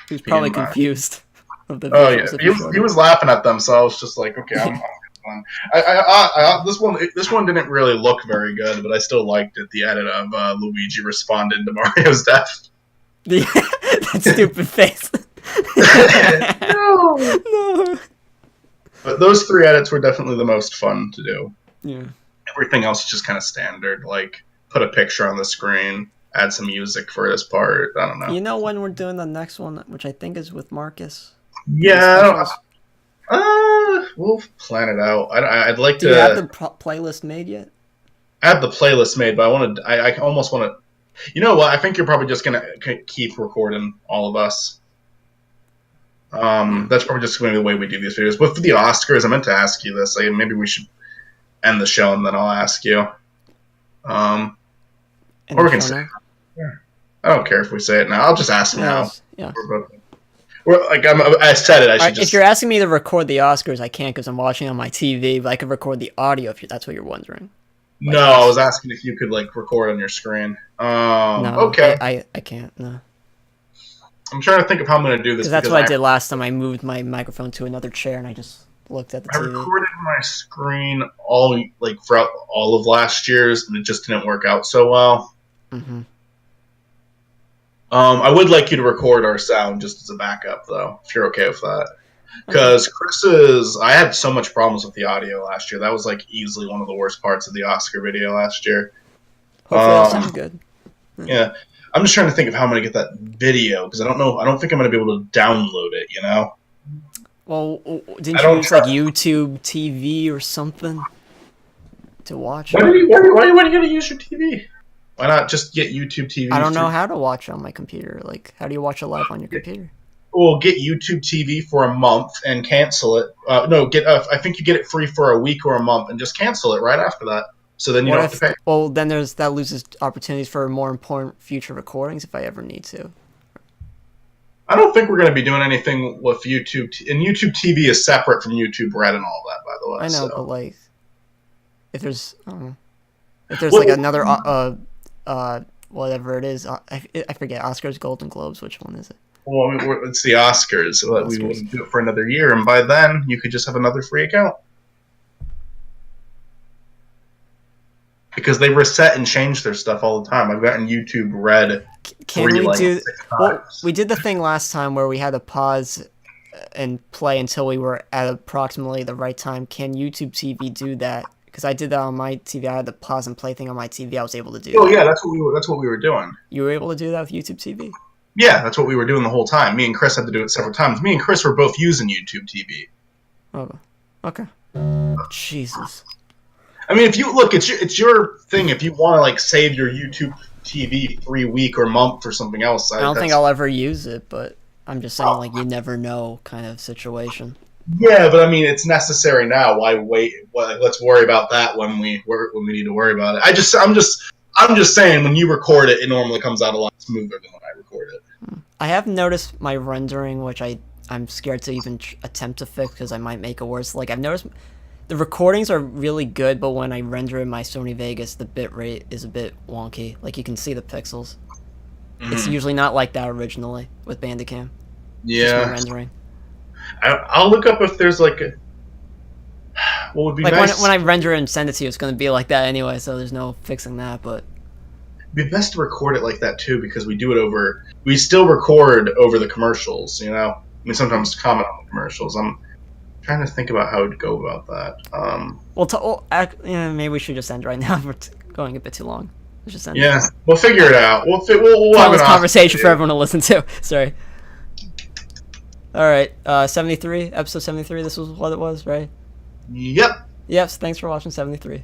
He was probably confused. Yeah, he was laughing at them, so I was just like, okay, I'm this one didn't really look very good, but I still liked it. The edit of Luigi responding to Mario's death. That stupid face. No. But those 3 edits were definitely the most fun to do. Yeah. Everything else is just kind of standard, like put a picture on the screen, add some music for this part. I don't know. You know when we're doing the next one, which I think is with Marcus? Yeah. We'll plan it out. I'd like to. Do you have the playlist made yet? I have the playlist made, but I almost want to. You know what? I think you're probably just gonna keep recording all of us. That's probably just going to be the way we do these videos. But for the Oscars, I meant to ask you this. Maybe we should end the show and then I'll ask you. Or we can say. Yeah. I don't care if we say it now. I'll just ask now. Yeah. I said it. I should just. If you're asking me to record the Oscars, I can't because I'm watching on my TV. But I could record the audio if that's what you're wondering. No, I was asking if you could record on your screen. No, okay. I can't. No. I'm trying to think of how I'm going to do this. Because that's what I did last time. I moved my microphone to another chair and I just looked at the TV. I recorded my screen throughout all of last year's, and it just didn't work out so well. Mm-hmm. I would like you to record our sound just as a backup, though, if you're okay with that. Because I had so much problems with the audio last year. That was easily one of the worst parts of the Oscar video last year. Hopefully that sounds good. Yeah. I'm just trying to think of how I'm going to get that video, because I don't think I'm going to be able to download it, you know? Well, didn't you use YouTube TV or something to watch? Why are you going to use your TV? Why not just get YouTube TV? I don't know how to watch on my computer. How do you watch it live on your computer? Well, get YouTube TV for a month and cancel it. I think you get it free for a week or a month and just cancel it right after that. So then you don't have to pay. Well, then that loses opportunities for more important future recordings if I ever need to. I don't think we're going to be doing anything with YouTube. And YouTube TV is separate from YouTube Red and all that, by the way. I know, but if there's, another, whatever it is, I forget, Oscars, Golden Globes, which one is it? Well, it's the Oscars. We wouldn't do it for another year, and by then you could just have another free account. Because they reset and change their stuff all the time. I've gotten YouTube Red. Can we do? Well, we did the thing last time where we had to pause and play until we were at approximately the right time. Can YouTube TV do that? Because I did that on my TV. I had the pause and play thing on my TV. I was able to do. Oh yeah, that's what we were doing. You were able to do that with YouTube TV? Yeah, that's what we were doing the whole time. Me and Chris had to do it several times. Me and Chris were both using YouTube TV. Oh, okay. Jesus. I mean, if you look, it's your thing. If you want to save your YouTube TV 3 week or month or something else, I don't think I'll ever use it. But I'm just saying, you never know, kind of situation. Yeah, but I mean, it's necessary now. Why wait? Let's worry about that when we need to worry about it. I'm just saying, when you record it, it normally comes out a lot smoother than when I record it. I have noticed my rendering, which I'm scared to even attempt to fix because I might make it worse. I've noticed. The recordings are really good, but when I render in my Sony Vegas, the bitrate is a bit wonky. You can see the pixels. Mm-hmm. It's usually not like that originally with Bandicam. Yeah. Rendering. I'll look up if there's what would be nice. When I render it and send it to you, it's going to be like that anyway, so there's no fixing that, but... It'd be best to record it like that, too, because we still record over the commercials, you know? I mean, sometimes comment on the commercials. I'm trying to think about how to go about that. Maybe we should just end right now. We're going a bit too long. Let's just end. Yeah, we'll figure it out. We'll have this conversation for everyone to listen to. Sorry. All right, 73, episode 73. This was what it was, right? Yep. Yes. Thanks for watching 73.